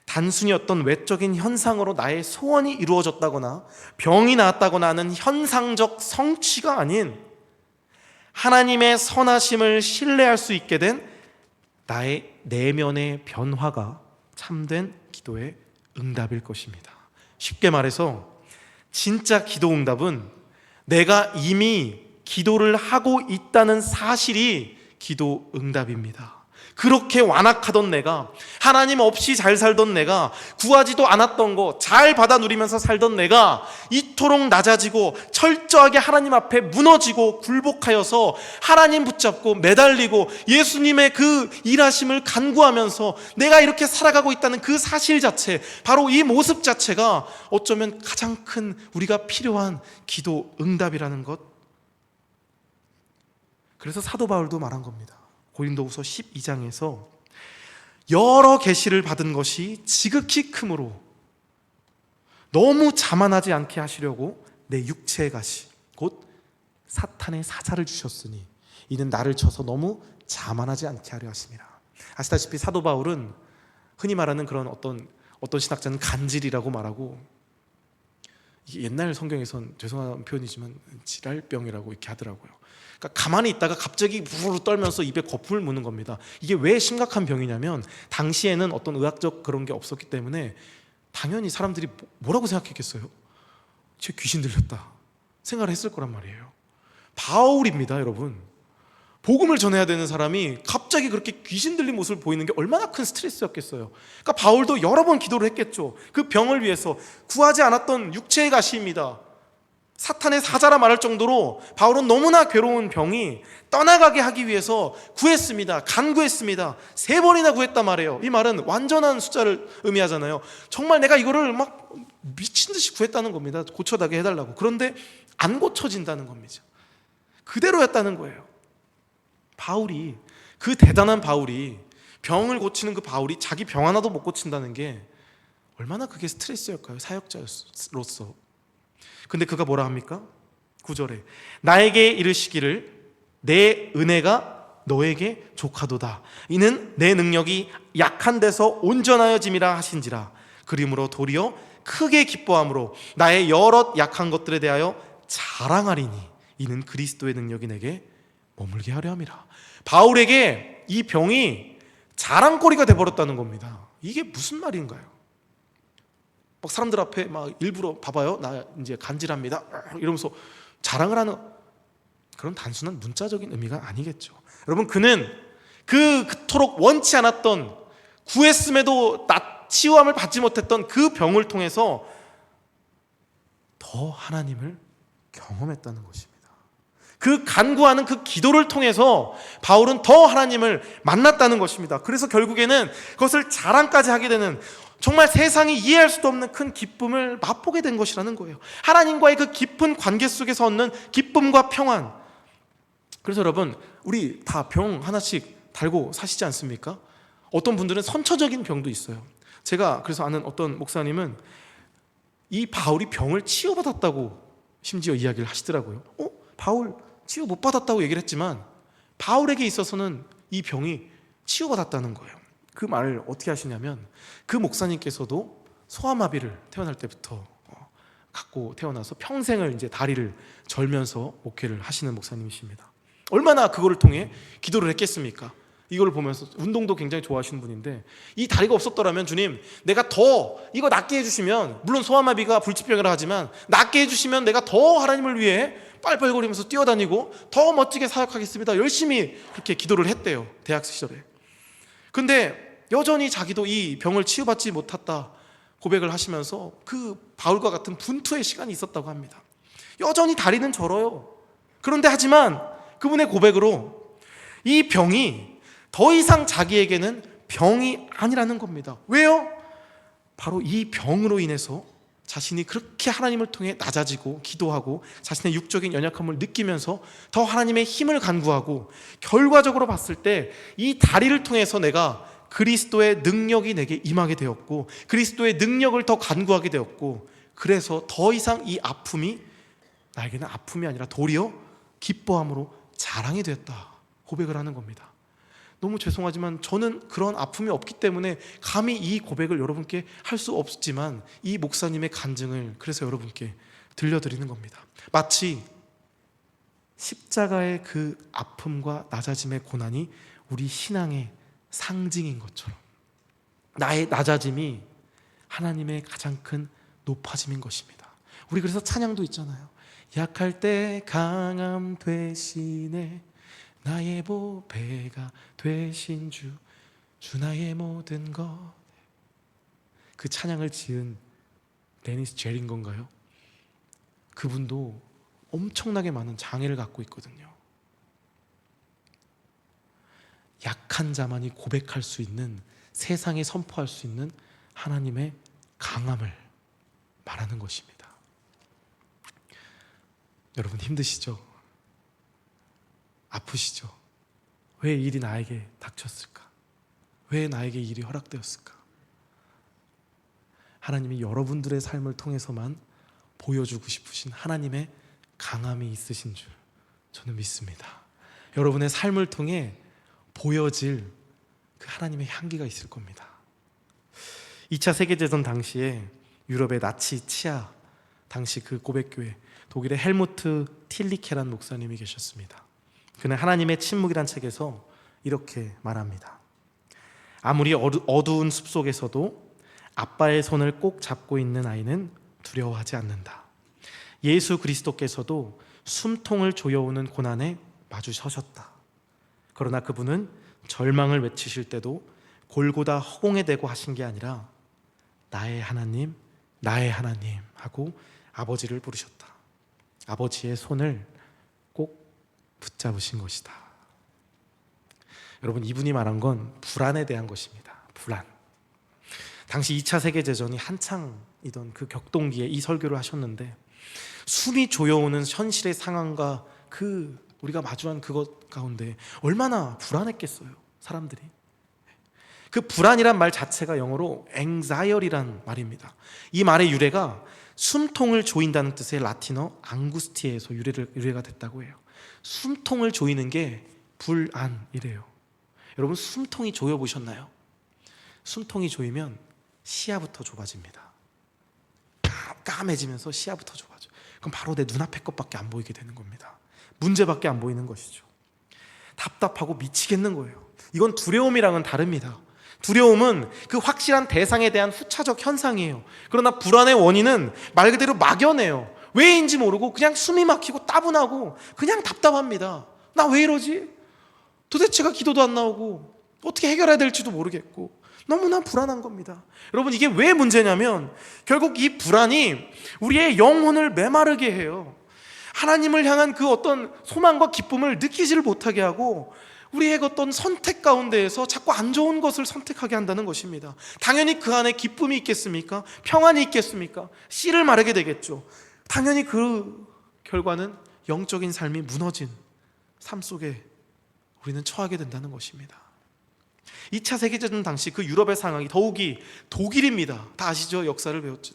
단순히 어떤 외적인 현상으로 나의 소원이 이루어졌다거나 병이 나았다거나 하는 현상적 성취가 아닌 하나님의 선하심을 신뢰할 수 있게 된 나의 내면의 변화가 참된 기도의 응답일 것입니다. 쉽게 말해서 진짜 기도 응답은 내가 이미 기도를 하고 있다는 사실이 기도 응답입니다. 그렇게 완악하던 내가, 하나님 없이 잘 살던 내가, 구하지도 않았던 거 잘 받아 누리면서 살던 내가 이토록 낮아지고 철저하게 하나님 앞에 무너지고 굴복하여서 하나님 붙잡고 매달리고 예수님의 그 일하심을 간구하면서 내가 이렇게 살아가고 있다는 그 사실 자체, 바로 이 모습 자체가 어쩌면 가장 큰 우리가 필요한 기도 응답이라는 것. 그래서 사도 바울도 말한 겁니다. 고린도후서 12장에서 여러 계시를 받은 것이 지극히 크므로 너무 자만하지 않게 하시려고 내 육체의 가시 곧 사탄의 사자를 주셨으니 이는 나를 쳐서 너무 자만하지 않게 하려 하심이라. 아시다시피 사도 바울은 흔히 말하는 그런 어떤 신학자는 간질이라고 말하고, 이게 옛날 성경에선 죄송한 표현이지만 지랄병이라고 이렇게 하더라고요. 그러니까 가만히 있다가 갑자기 부르르 떨면서 입에 거품을 무는 겁니다. 이게 왜 심각한 병이냐면 당시에는 어떤 의학적 그런 게 없었기 때문에 당연히 사람들이 뭐라고 생각했겠어요? 쟤 귀신 들렸다 생각을 했을 거란 말이에요. 바울입니다, 여러분. 복음을 전해야 되는 사람이 갑자기 그렇게 귀신 들린 모습을 보이는 게 얼마나 큰 스트레스였겠어요. 그러니까 바울도 여러 번 기도를 했겠죠. 그 병을 위해서. 구하지 않았던 육체의 가시입니다. 사탄의 사자라 말할 정도로 바울은 너무나 괴로운 병이 떠나가게 하기 위해서 구했습니다. 간구했습니다. 3번이나 구했단 말이에요. 이 말은 완전한 숫자를 의미하잖아요. 정말 내가 이거를 막 미친 듯이 구했다는 겁니다. 고쳐다게 해달라고. 그런데 안 고쳐진다는 겁니다. 그대로였다는 거예요. 바울이, 그 대단한 바울이, 병을 고치는 그 바울이 자기 병 하나도 못 고친다는 게 얼마나 그게 스트레스였을까요? 사역자로서. 근데 그가 뭐라 합니까? 9절에 나에게 이르시기를 내 은혜가 너에게 족하도다. 이는 내 능력이 약한 데서 온전하여짐이라 하신지라. 그러므로 도리어 크게 기뻐함으로 나의 여러 약한 것들에 대하여 자랑하리니 이는 그리스도의 능력이 내게 머물게 하려 함이라. 바울에게 이 병이 자랑거리가 돼버렸다는 겁니다. 이게 무슨 말인가요? 막 사람들 앞에 막 일부러 봐봐요, 나 이제 간질합니다 이러면서 자랑을 하는 그런 단순한 문자적인 의미가 아니겠죠. 여러분, 그는 그토록 원치 않았던, 구했음에도 치유함을 받지 못했던 그 병을 통해서 더 하나님을 경험했다는 것입니다. 그 간구하는 그 기도를 통해서 바울은 더 하나님을 만났다는 것입니다. 그래서 결국에는 그것을 자랑까지 하게 되는, 정말 세상이 이해할 수도 없는 큰 기쁨을 맛보게 된 것이라는 거예요. 하나님과의 그 깊은 관계 속에서 얻는 기쁨과 평안. 그래서 여러분, 우리 다 병 하나씩 달고 사시지 않습니까? 어떤 분들은 선처적인 병도 있어요. 제가 그래서 아는 어떤 목사님은 이 바울이 병을 치유받았다고 심지어 이야기를 하시더라고요. 바울 치유 못 받았다고 얘기를 했지만 바울에게 있어서는 이 병이 치유받았다는 거예요. 그 말을 어떻게 하시냐면 그 목사님께서도 소아마비를 태어날 때부터 갖고 태어나서 평생을 이제 다리를 절면서 목회를 하시는 목사님이십니다. 얼마나 그거를 통해 기도를 했겠습니까? 이걸 보면서 운동도 굉장히 좋아하시는 분인데 이 다리가 없었더라면 주님 내가 더 이거 낫게 해주시면, 물론 소아마비가 불치병이라 하지만 낫게 해주시면 내가 더 하나님을 위해 빨빨거리면서 뛰어다니고 더 멋지게 사역하겠습니다. 열심히 그렇게 기도를 했대요, 대학 시절에. 근데 여전히 자기도 이 병을 치유받지 못했다 고백을 하시면서 그 바울과 같은 분투의 시간이 있었다고 합니다. 여전히 다리는 절어요. 그런데 하지만 그분의 고백으로 이 병이 더 이상 자기에게는 병이 아니라는 겁니다. 왜요? 바로 이 병으로 인해서 자신이 그렇게 하나님을 통해 낮아지고 기도하고 자신의 육적인 연약함을 느끼면서 더 하나님의 힘을 간구하고, 결과적으로 봤을 때 이 다리를 통해서 내가 그리스도의 능력이 내게 임하게 되었고 그리스도의 능력을 더 간구하게 되었고, 그래서 더 이상 이 아픔이 나에게는 아픔이 아니라 도리어 기뻐함으로 자랑이 되었다 고백을 하는 겁니다. 너무 죄송하지만 저는 그런 아픔이 없기 때문에 감히 이 고백을 여러분께 할 수 없지만 이 목사님의 간증을 그래서 여러분께 들려드리는 겁니다. 마치 십자가의 그 아픔과 낮아짐의 고난이 우리 신앙의 상징인 것처럼 나의 낮아짐이 하나님의 가장 큰 높아짐인 것입니다. 우리 그래서 찬양도 있잖아요. 약할 때 강함 되시네, 나의 보배가 되신 주 나의 모든 것. 그 찬양을 지은 데니스 제린 건가요? 그분도 엄청나게 많은 장애를 갖고 있거든요. 약한 자만이 고백할 수 있는, 세상에 선포할 수 있는 하나님의 강함을 말하는 것입니다. 여러분 힘드시죠? 아프시죠? 왜 이 일이 나에게 닥쳤을까? 왜 나에게 이 일이 허락되었을까? 하나님이 여러분들의 삶을 통해서만 보여주고 싶으신 하나님의 강함이 있으신 줄 저는 믿습니다. 여러분의 삶을 통해 보여질 그 하나님의 향기가 있을 겁니다. 2차 세계대전 당시에 유럽의 나치 치아 당시 그 고백교회 독일의 헬무트 틸리케란 목사님이 계셨습니다. 그는 하나님의 침묵이란 책에서 이렇게 말합니다. 아무리 어두운 숲속에서도 아빠의 손을 꼭 잡고 있는 아이는 두려워하지 않는다. 예수 그리스도께서도 숨통을 조여오는 고난에 마주 서셨다. 그러나 그분은 절망을 외치실 때도 골고다 허공에 대고 하신 게 아니라 나의 하나님, 나의 하나님 하고 아버지를 부르셨다. 아버지의 손을 꼭 붙잡으신 것이다. 여러분, 이분이 말한 건 불안에 대한 것입니다. 불안. 당시 2차 세계대전이 한창이던 그 격동기에 이 설교를 하셨는데, 숨이 조여오는 현실의 상황과 그 우리가 마주한 그것 가운데 얼마나 불안했겠어요, 사람들이. 그 불안이란 말 자체가 영어로 anxiety란 말입니다. 이 말의 유래가 숨통을 조인다는 뜻의 라틴어 앙구스티에서 유래가 됐다고 해요. 숨통을 조이는 게 불안이래요. 여러분, 숨통이 조여 보셨나요? 숨통이 조이면 시야부터 좁아집니다. 까매지면서 시야부터 좁아져. 그럼 바로 내 눈앞의 것밖에 안 보이게 되는 겁니다. 문제밖에 안 보이는 것이죠. 답답하고 미치겠는 거예요. 이건 두려움이랑은 다릅니다. 두려움은 그 확실한 대상에 대한 후차적 현상이에요. 그러나 불안의 원인은 말 그대로 막연해요. 왜인지 모르고 그냥 숨이 막히고 따분하고 그냥 답답합니다. 나 왜 이러지? 도대체가 기도도 안 나오고 어떻게 해결해야 될지도 모르겠고 너무나 불안한 겁니다. 여러분, 이게 왜 문제냐면 결국 이 불안이 우리의 영혼을 메마르게 해요. 하나님을 향한 그 어떤 소망과 기쁨을 느끼지를 못하게 하고 우리의 어떤 선택 가운데에서 자꾸 안 좋은 것을 선택하게 한다는 것입니다. 당연히 그 안에 기쁨이 있겠습니까? 평안이 있겠습니까? 씨를 마르게 되겠죠. 당연히 그 결과는 영적인 삶이 무너진 삶 속에 우리는 처하게 된다는 것입니다. 2차 세계대전 당시 그 유럽의 상황이, 더욱이 독일입니다. 다 아시죠? 역사를 배웠죠.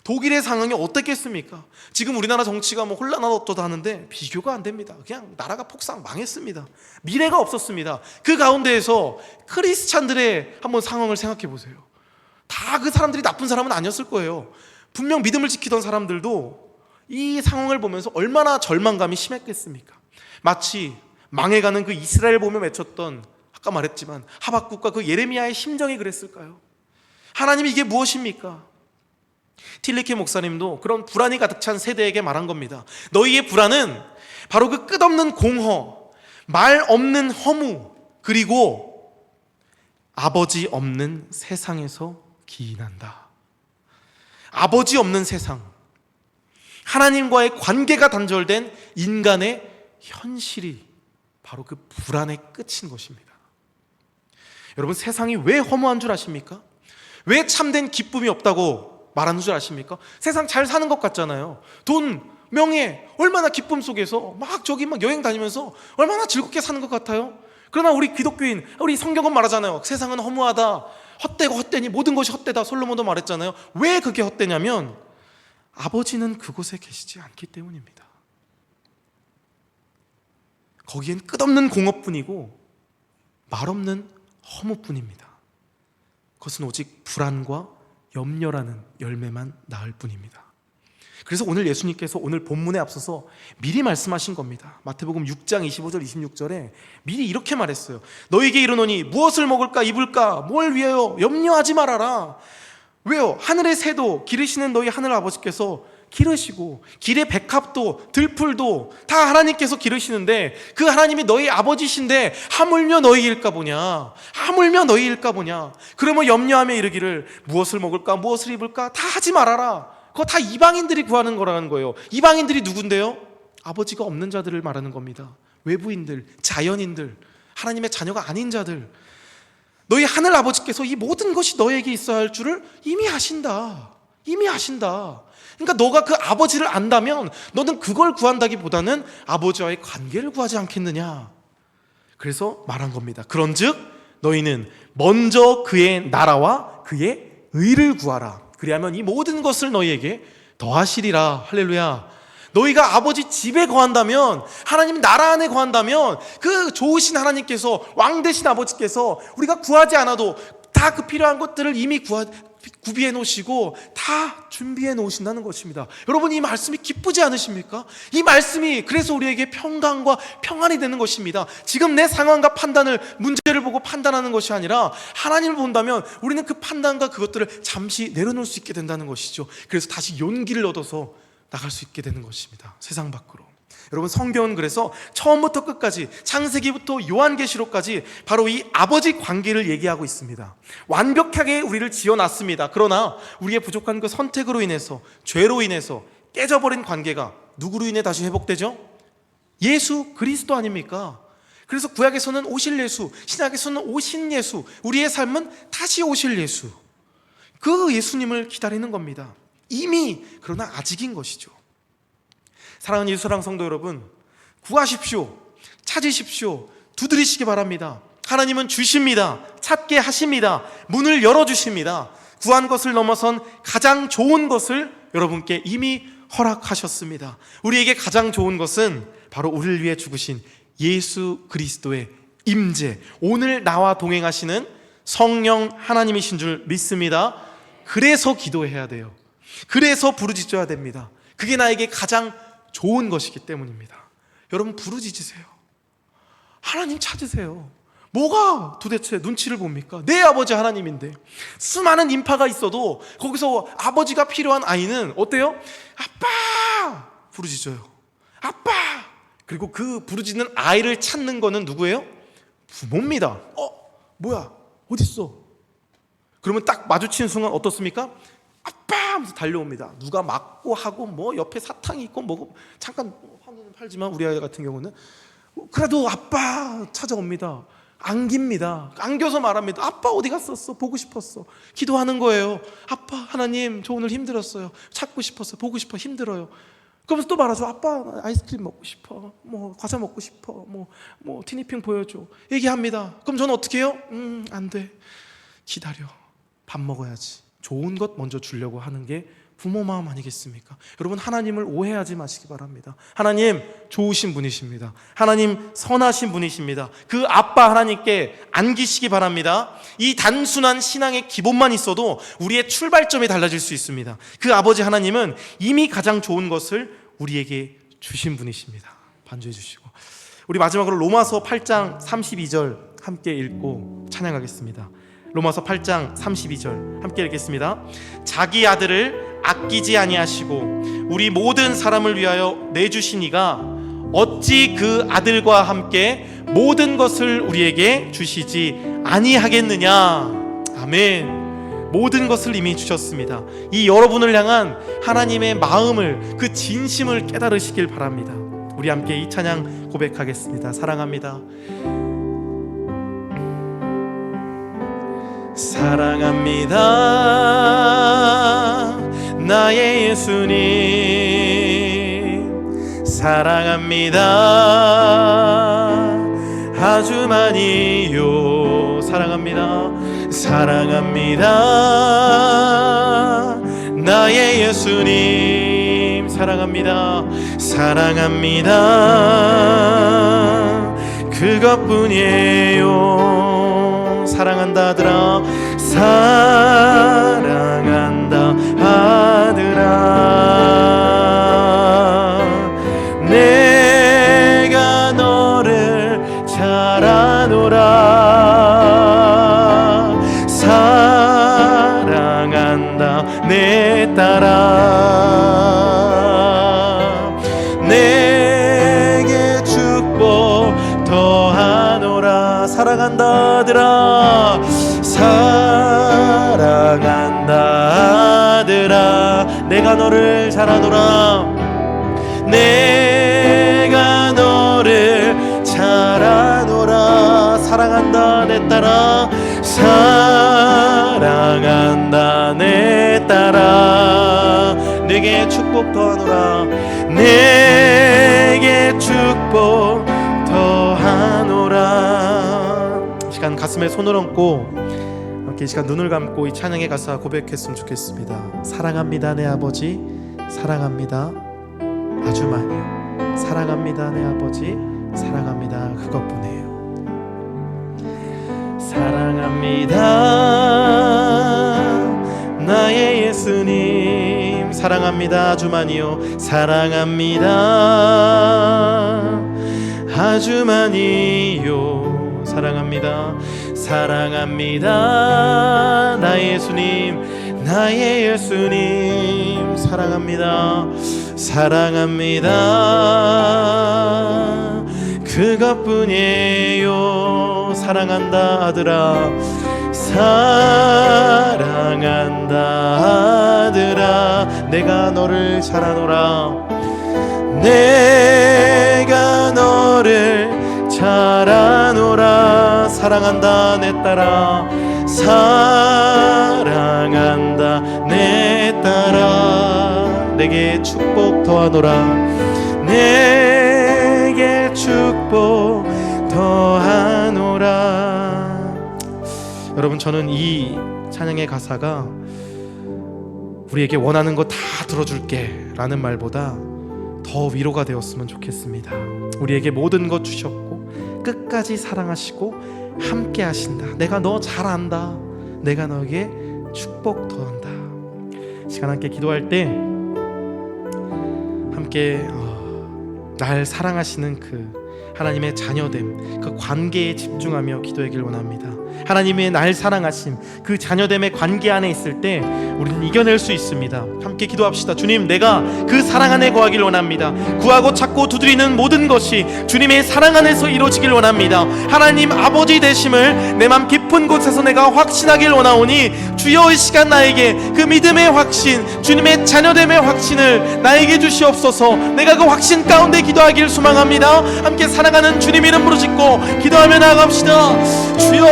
독일의 상황이 어떻겠습니까? 지금 우리나라 정치가 뭐 혼란하다 어쩌다 하는데 비교가 안 됩니다. 그냥 나라가 폭삭 망했습니다. 미래가 없었습니다. 그 가운데에서 크리스찬들의 한번 상황을 생각해 보세요. 다 그 사람들이 나쁜 사람은 아니었을 거예요. 분명 믿음을 지키던 사람들도 이 상황을 보면서 얼마나 절망감이 심했겠습니까? 마치 망해가는 그 이스라엘 보며 맺혔던, 아까 말했지만 하박국과 그 예레미야의 심정이 그랬을까요? 하나님, 이게 무엇입니까? 틸리케 목사님도 그런 불안이 가득 찬 세대에게 말한 겁니다. 너희의 불안은 바로 그 끝없는 공허, 말 없는 허무, 그리고 아버지 없는 세상에서 기인한다. 아버지 없는 세상, 하나님과의 관계가 단절된 인간의 현실이 바로 그 불안의 끝인 것입니다. 여러분, 세상이 왜 허무한 줄 아십니까? 왜 참된 기쁨이 없다고 말하는 줄 아십니까? 세상 잘 사는 것 같잖아요. 돈, 명예, 얼마나 기쁨 속에서 막 여행 다니면서 얼마나 즐겁게 사는 것 같아요. 그러나 우리 기독교인, 우리 성경은 말하잖아요. 세상은 허무하다, 헛되고 헛되니 모든 것이 헛되다. 솔로몬도 말했잖아요. 왜 그게 헛되냐면 아버지는 그곳에 계시지 않기 때문입니다. 거기엔 끝없는 공허뿐이고 말없는 허무뿐입니다. 그것은 오직 불안과 염려라는 열매만 낳을 뿐입니다. 그래서 오늘 예수님께서 오늘 본문에 앞서서 미리 말씀하신 겁니다. 마태복음 6장 25절 26절에 미리 이렇게 말했어요. 너희에게 이르노니 무엇을 먹을까 입을까 뭘 위하여 염려하지 말아라. 왜요? 하늘의 새도 기르시는 너희 하늘 아버지께서 기르시고 길의 백합도 들풀도 다 하나님께서 기르시는데 그 하나님이 너희 아버지신데 하물며 너희일까 보냐, 하물며 너희일까 보냐. 그러면 염려하며 이르기를 무엇을 먹을까 무엇을 입을까 다 하지 말아라. 그거 다 이방인들이 구하는 거라는 거예요. 이방인들이 누군데요? 아버지가 없는 자들을 말하는 겁니다. 외부인들, 자연인들, 하나님의 자녀가 아닌 자들. 너희 하늘 아버지께서 이 모든 것이 너에게 있어야 할 줄을 이미 아신다. 이미 아신다. 그러니까 너가 그 아버지를 안다면 너는 그걸 구한다기보다는 아버지와의 관계를 구하지 않겠느냐. 그래서 말한 겁니다. 그런즉 너희는 먼저 그의 나라와 그의 의를 구하라. 그리하면 이 모든 것을 너희에게 더하시리라. 할렐루야. 너희가 아버지 집에 거한다면, 하나님 나라 안에 거한다면 그 좋으신 하나님께서, 왕 되신 아버지께서 우리가 구하지 않아도 다 그 필요한 것들을 이미 구비해 놓으시고 다 준비해 놓으신다는 것입니다. 여러분, 이 말씀이 기쁘지 않으십니까? 이 말씀이 그래서 우리에게 평강과 평안이 되는 것입니다. 지금 내 상황과 판단을, 문제를 보고 판단하는 것이 아니라 하나님을 본다면 우리는 그 판단과 그것들을 잠시 내려놓을 수 있게 된다는 것이죠. 그래서 다시 용기를 얻어서 나갈 수 있게 되는 것입니다. 세상 밖으로. 여러분, 성경은 그래서 처음부터 끝까지, 창세기부터 요한계시록까지 바로 이 아버지 관계를 얘기하고 있습니다. 완벽하게 우리를 지어놨습니다. 그러나 우리의 부족한 그 선택으로 인해서, 죄로 인해서 깨져버린 관계가 누구로 인해 다시 회복되죠? 예수 그리스도 아닙니까? 그래서 구약에서는 오실 예수, 신약에서는 오신 예수, 우리의 삶은 다시 오실 예수, 그 예수님을 기다리는 겁니다. 이미, 그러나 아직인 것이죠. 사랑하는 예수사랑 성도 여러분, 구하십시오, 찾으십시오, 두드리시기 바랍니다. 하나님은 주십니다. 찾게 하십니다. 문을 열어주십니다. 구한 것을 넘어선 가장 좋은 것을 여러분께 이미 허락하셨습니다. 우리에게 가장 좋은 것은 바로 우리를 위해 죽으신 예수 그리스도의 임재, 오늘 나와 동행하시는 성령 하나님이신 줄 믿습니다. 그래서 기도해야 돼요. 그래서 부르짖어야 됩니다. 그게 나에게 가장 좋은 것이기 때문입니다. 여러분, 부르짖으세요. 하나님 찾으세요. 뭐가 도대체 눈치를 봅니까? 내 아버지 하나님인데. 수많은 인파가 있어도 거기서 아버지가 필요한 아이는 어때요? 아빠! 부르짖어요. 아빠! 그리고 그 부르짖는 아이를 찾는 거는 누구예요? 부모입니다. 뭐야? 어딨어? 그러면 딱 마주치는 순간 어떻습니까? 아빠! 하면서 달려옵니다. 누가 맞고 하고 뭐 옆에 사탕이 있고 뭐 잠깐 화는 팔지만 우리 아이 같은 경우는 그래도 아빠 찾아옵니다. 안깁니다. 안겨서 말합니다. 아빠 어디 갔었어? 보고 싶었어. 기도하는 거예요. 아빠, 하나님 저 오늘 힘들었어요. 찾고 싶었어. 보고 싶어. 힘들어요. 그러면서 또 말하죠. 아빠 아이스크림 먹고 싶어. 뭐 과자 먹고 싶어. 뭐 티니핑 보여줘. 얘기합니다. 그럼 저는 어떻게 해요? 안 돼. 기다려. 밥 먹어야지. 좋은 것 먼저 주려고 하는 게 부모 마음 아니겠습니까? 여러분, 하나님을 오해하지 마시기 바랍니다. 하나님 좋으신 분이십니다. 하나님 선하신 분이십니다. 그 아빠 하나님께 안기시기 바랍니다. 이 단순한 신앙의 기본만 있어도 우리의 출발점이 달라질 수 있습니다. 그 아버지 하나님은 이미 가장 좋은 것을 우리에게 주신 분이십니다. 반주해 주시고, 우리 마지막으로 로마서 8장 32절 함께 읽고 찬양하겠습니다. 로마서 8장 32절 함께 읽겠습니다. 자기 아들을 아끼지 아니하시고 우리 모든 사람을 위하여 내주시니가 어찌 그 아들과 함께 모든 것을 우리에게 주시지 아니하겠느냐. 아멘. 모든 것을 이미 주셨습니다. 이 여러분을 향한 하나님의 마음을, 그 진심을 깨달으시길 바랍니다. 우리 함께 이 찬양 고백하겠습니다. 사랑합니다. 사랑합니다 나의 예수님, 사랑합니다 아주 많이요. 사랑합니다, 사랑합니다 나의 예수님, 사랑합니다, 사랑합니다 그것뿐이에요. 사랑한다 아들아, 사랑한다 아들아, 내가 너를 잘 아노라. 사랑한다 내 딸아, 내게 축복 더하노라. 사랑한다 아들아, 사랑한다 아들아, 내가 너를 잘 아노라. 내가 너를 잘 아노라. 사랑한다 내 딸아, 사랑한다 내 딸아, 내게 축복 더하노라. 내게 축복 더하노라. 이 시간 가슴에 손을 얹고 함께 이 시간 눈을 감고 이 찬양의 가사 고백했으면 좋겠습니다. 사랑합니다 내 아버지, 사랑합니다 아주 많이요. 사랑합니다 내 아버지, 사랑합니다 그것뿐이에요. 사랑합니다 나의 예수님, 사랑합니다 아주 많이요. 사랑합니다 아주 많이요. 사랑합니다, 사랑합니다 나의 예수님, 나의 예수님, 사랑합니다, 사랑합니다 그것뿐이에요. 사랑한다 아들아, 사랑한다 아들아, 내가 너를 잘 아노라. 내가 너를 잘 아노라. 사랑한다 내 딸아, 사랑한다 내 딸아, 내게 축복 더하노라. 내게 축복 더하노라. 여러분, 저는 이 찬양의 가사가 우리에게 원하는 거 다 들어줄게 라는 말보다 더 위로가 되었으면 좋겠습니다. 우리에게 모든 것 주셨고 끝까지 사랑하시고 함께 하신다. 내가 너 잘 안다. 내가 너에게 축복 더한다. 시간 함께 기도할 때 함께 날 사랑하시는 그 하나님의 자녀됨, 그 관계에 집중하며 기도하길 원합니다. 하나님의 날 사랑하심, 그 자녀됨의 관계 안에 있을 때 우리는 이겨낼 수 있습니다. 함께 기도합시다. 주님, 내가 그 사랑 안에 거하길 원합니다. 구하고 찾고 두드리는 모든 것이 주님의 사랑 안에서 이루어지길 원합니다. 하나님 아버지 되심을 내 맘 깊은 곳에서 내가 확신하길 원하오니 주여, 이 시간 나에게 그 믿음의 확신, 주님의 자녀됨의 확신을 나에게 주시옵소서. 내가 그 확신 가운데 기도하길 소망합니다. 함께 사랑하는 주님 이름으로 짓고 기도하며 나아갑시다. 주여,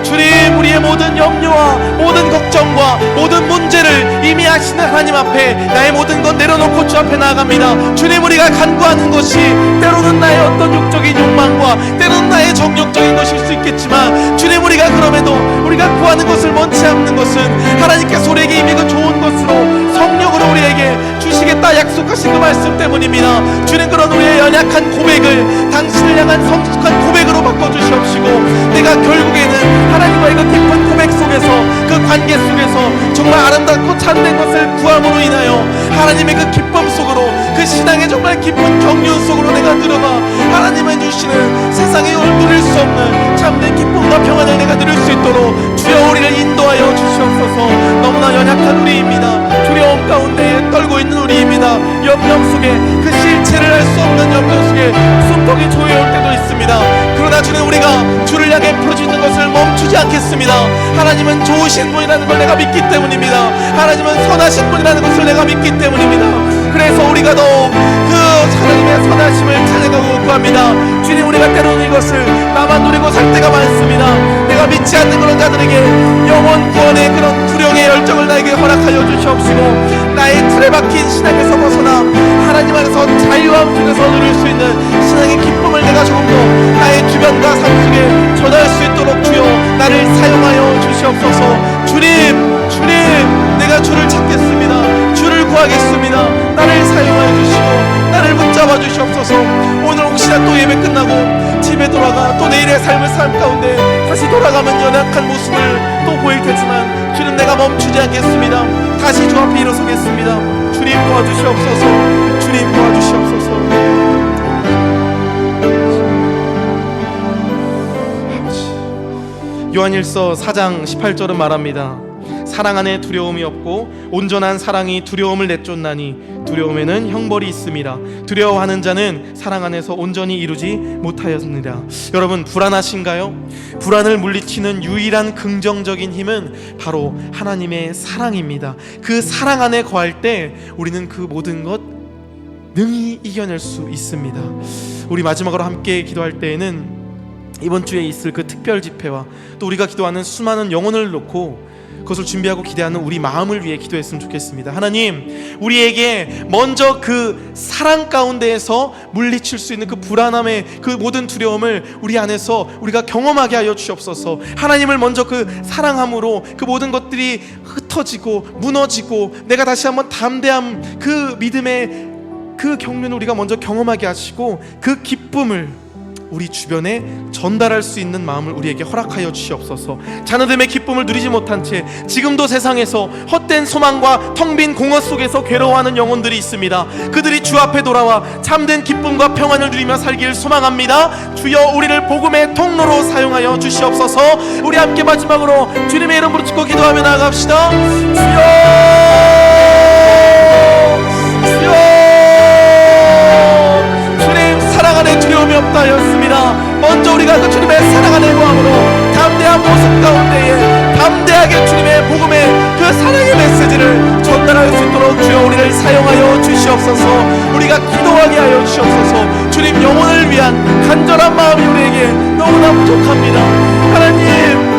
주님, 우리의 모든 염려와 모든 걱정과 모든 문제를 이미 아시는 하나님 앞에 나의 모든 것 내려놓고 주 앞에 나아갑니다. 주님, 우리가 간구하는 것이 때로는 나의 어떤 육적인 욕망과 때로는 나의 정욕적인 것일 수 있겠지만 주님, 우리가 그럼에도 우리 우리가 구하는 것을 원치 않는 것은 하나님께서 우리에게 이미 그 좋은 것으로 성령으로 우리에게 주시겠다 약속하신 그 말씀 때문입니다. 주님, 그런 우리의 연약한 고백을 당신을 향한 성숙한 고백으로 바꿔주시옵시고, 내가 결국에는 하나님과의 그 깊은 고백 속에서, 그 관계 속에서 정말 아름답고 참된 것을 구함으로 인하여 하나님의 그 기쁨 속으로, 그 신앙의 정말 깊은 경륜 속으로 내가 들어가 하나님의 주시는 세상에 누릴 수 없는 참된 기쁨과 평안을 내가 누릴 수 있도록 주여 우리를 인도하여 주시옵소서. 너무나 연약한 우리입니다. 두려움 가운데 떨고 있는 우리입니다. 염려 속에, 그 실체를 알 수 없는 염려 속에 숨통이 조여올 때도 있습니다. 그러나 주는 우리가 주를 향해 부르짖는 것을 멈추지 않겠습니다. 하나님은 좋으신 분이라는 걸 내가 믿기 때문입니다. 하나님은 선하신 분이라는 것을 내가 믿기 때문입니다. 그래서 우리가 더욱 그 하나님의 선하심을 찬양하고 구합니다. 주님, 우리가 때로는 이것을 나만 누리고 살 때가 많습니다. 내가 믿지 않는 그런 자들에게 영원 구원의 그런 두려움의 열정을 나에게 허락하여 주시옵시고, 나의 틀에 박힌 신앙에서 벗어나 하나님 안에서 자유함 속에서 누릴 수 있는 신앙의 기쁨을 내가 조금 더 나의 주변과 삶 속에 전할 수 있도록 주여 나를 사용하여 주시옵소서. 주님, 주님, 내가 주를 찾겠습니다. 주를 구하겠습니다. 나를 사용하여 주시고 나를 붙잡아 주시옵소서. 오늘 혹시나 또 예배 끝나고 집에 돌아가 또 내일의 삶을 삶 가운데 다시 돌아가면 연약한 모습을 또 보일 테지만, 주님, 내가 멈추지 않겠습니다. 다시 주 앞에 일어서겠습니다. 주님 도와주시옵소서. 주님 도와주시옵소서. 요한일서 4장 18절은 말합니다. 사랑 안에 두려움이 없고 온전한 사랑이 두려움을 내쫓나니 두려움에는 형벌이 있음이라. 두려워하는 자는 사랑 안에서 온전히 이루지 못하였느니라. 여러분, 불안하신가요? 불안을 물리치는 유일한 긍정적인 힘은 바로 하나님의 사랑입니다. 그 사랑 안에 거할 때 우리는 그 모든 것 능히 이겨낼 수 있습니다. 우리 마지막으로 함께 기도할 때에는 이번 주에 있을 그 특별 집회와 또 우리가 기도하는 수많은 영혼을 놓고 그것을 준비하고 기대하는 우리 마음을 위해 기도했으면 좋겠습니다. 하나님, 우리에게 먼저 그 사랑 가운데에서 물리칠 수 있는 그 불안함의 그 모든 두려움을 우리 안에서 우리가 경험하게 하여 주시옵소서. 하나님을 먼저 그 사랑함으로 그 모든 것들이 흩어지고 무너지고 내가 다시 한번 담대함, 그 믿음의 그 경륜을 우리가 먼저 경험하게 하시고 그 기쁨을 우리 주변에 전달할 수 있는 마음을 우리에게 허락하여 주시옵소서. 자녀됨의 기쁨을 누리지 못한 채 지금도 세상에서 헛된 소망과 텅 빈 공허 속에서 괴로워하는 영혼들이 있습니다. 그들이 주 앞에 돌아와 참된 기쁨과 평안을 누리며 살기를 소망합니다. 주여, 우리를 복음의 통로로 사용하여 주시옵소서. 우리 함께 마지막으로 주님의 이름 부르짖고 기도하며 나아갑시다. 주여, 주여, 사랑 안에 두려움이 없다 하였습니다. 먼저 우리가 그 주님의 사랑 안에 거함으로 담대한 모습 가운데에 담대하게 주님의 복음의 그 사랑의 메시지를 전달할 수 있도록 주여 우리를 사용하여 주시옵소서. 우리가 기도하게 하여 주시옵소서. 주님, 영혼을 위한 간절한 마음이 우리에게 너무나 부족합니다. 하나님,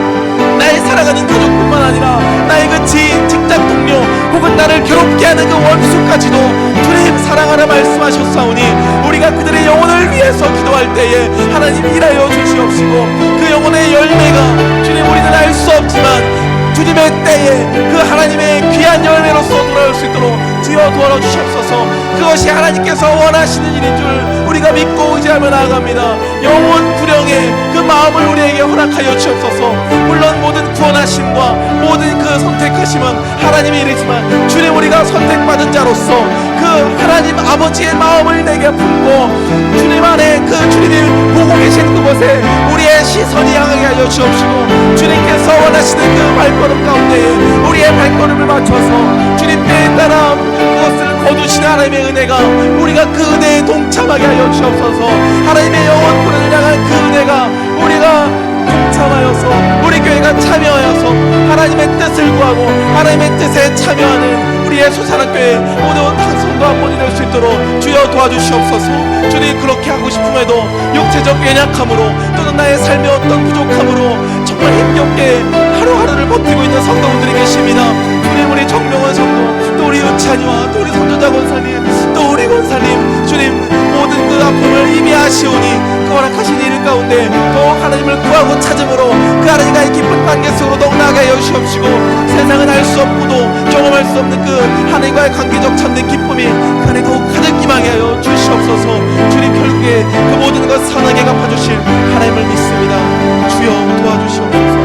나의 사랑하는 가족뿐만 아니라 나의 그 지인, 직장 동료 혹은 나를 괴롭게 하는 그 원수까지도 주님 사랑하라 말씀하셨사오니 우리가 그들의 영혼을 위해서 기도할 때에 하나님 일하여 주시옵시고 그 영혼의 열매가 주님 우리는 알 수 없지만 주님의 때에 그 하나님의 귀한 열매로서 돌아올 수 있도록 주여 도와주시옵소서. 그것이 하나님께서 원하시는 일인 줄 우리가 믿고 의지하며 나아갑니다. 영혼 구령의 그 마음을 우리에게 허락하여 주옵소서. 물론 모든 구원하심과 모든 그 선택하심은 하나님의 일이지만 주님, 우리가 선택받은 자로서 그 하나님 아버지의 마음을 내게 품고 주님 안에 그 주님이 보고 계신 그곳에 우리의 시선이 향하게 하여 주옵시고 주님께서 원하시는 그 발걸음 가운데 우리의 발걸음을 맞춰서 주님 때에 따라 그것을 거두시는 하나님의 은혜가 우리가 그 은혜에 동참하게 하여 주옵소서. 하나님의 영원 구원을 향한 그 은혜가 우리가 동참하여서 우리 교회가 참여하여서 하나님의 뜻을 구하고 하나님의 뜻에 참여하는 우리의 소사랑교회 모든 성도 한 분이 될 수 있도록 주여 도와주시옵소서. 주님, 그렇게 하고 싶음에도 육체적 연약함으로 또는 나의 삶의 어떤 부족함으로 정말 힘겹게 하루하루를 버티고 있는 성도분들이 계십니다. 주님, 우리 정명원 성도 또 우리 은찬이와 또 우리 선조자 권사님 또 우리 권사님 주님 모든 그 아픔을 이미 아시오니 그 허락하신 일 가운데 더욱 하나님을 구하고 찾음으로 그 하나님과의 깊은 관계 속으로 살게 하여 주시옵시고, 세상은 알 수 없고도 경험할 수 없는 그 하나님과의 관계적 참된 기쁨이 그 안에 더욱 가득 임하게 하여 주시옵소서. 주님, 결국에 그 모든 것 선하게 갚아주실 하나님을 믿습니다. 주여 도와주시옵소서.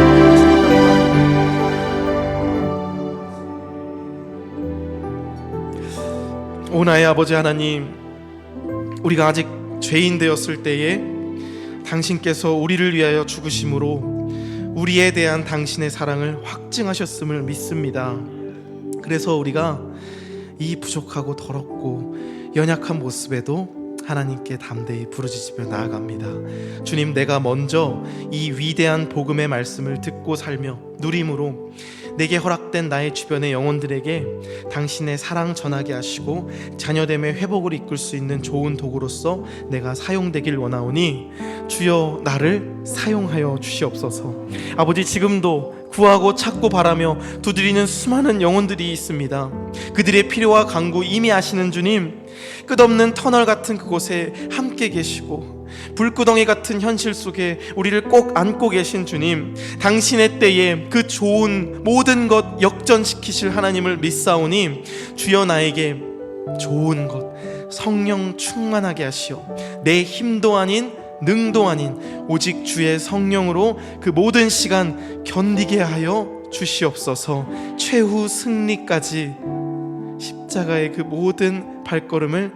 오 나의 아버지 하나님, 우리가 아직 죄인 되었을 때에 당신께서 우리를 위하여 죽으심으로 우리에 대한 당신의 사랑을 확증하셨음을 믿습니다. 그래서 우리가 이 부족하고 더럽고 연약한 모습에도 하나님께 담대히 부르짖으며 나아갑니다. 주님, 내가 먼저 이 위대한 복음의 말씀을 듣고 살며 누림으로 내게 허락된 나의 주변의 영혼들에게 당신의 사랑 전하게 하시고 자녀됨의 회복을 이끌 수 있는 좋은 도구로서 내가 사용되길 원하오니 주여 나를 사용하여 주시옵소서. 아버지, 지금도 구하고 찾고 바라며 두드리는 수많은 영혼들이 있습니다. 그들의 필요와 간구 이미 아시는 주님, 끝없는 터널 같은 그곳에 함께 계시고 불구덩이 같은 현실 속에 우리를 꼭 안고 계신 주님, 당신의 때에 그 좋은 모든 것 역전시키실 하나님을 믿사오니 주여 나에게 좋은 것 성령 충만하게 하시어 내 힘도 아닌 능도 아닌 오직 주의 성령으로 그 모든 시간 견디게 하여 주시옵소서. 최후 승리까지 십자가의 그 모든 발걸음을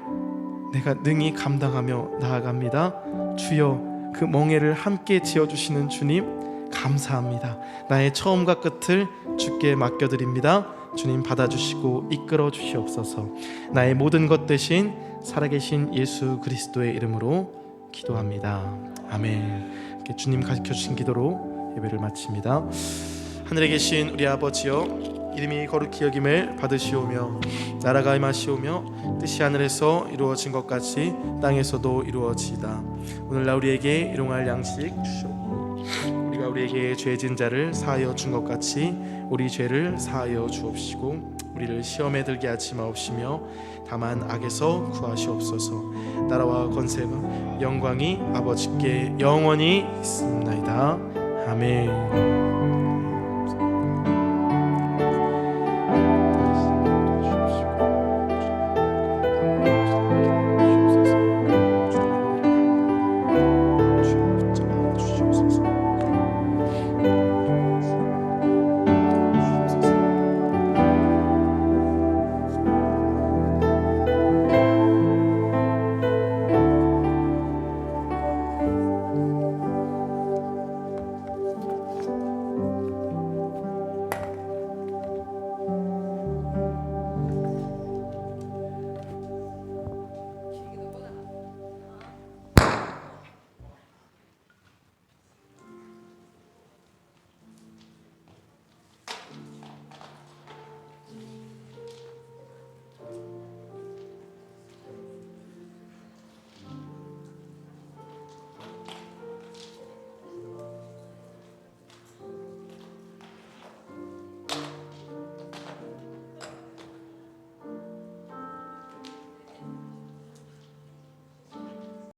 내가 능히 감당하며 나아갑니다. 주여, 그 멍에를 함께 지어주시는 주님 감사합니다. 나의 처음과 끝을 주께 맡겨드립니다. 주님 받아주시고 이끌어 주시옵소서. 나의 모든 것 대신 살아계신 예수 그리스도의 이름으로 기도합니다. 아멘. 이렇게 주님 가르쳐주신 기도로 예배를 마칩니다. 하늘에 계신 우리 아버지여, 이름이 거룩히 여김을 받으시오며 나라가 임하시오며 뜻이 하늘에서 이루어진 것 같이 땅에서도 이루어지이다. 오늘날 우리에게 일용할 양식 주시옵고 우리가 우리에게 죄진 자를 사하여 준 것 같이 우리 죄를 사하여 주옵시고 우리를 시험에 들게 하지 마옵시며 다만 악에서 구하시옵소서. 나라와 권세와 영광이 아버지께 영원히 있습니다. 아멘.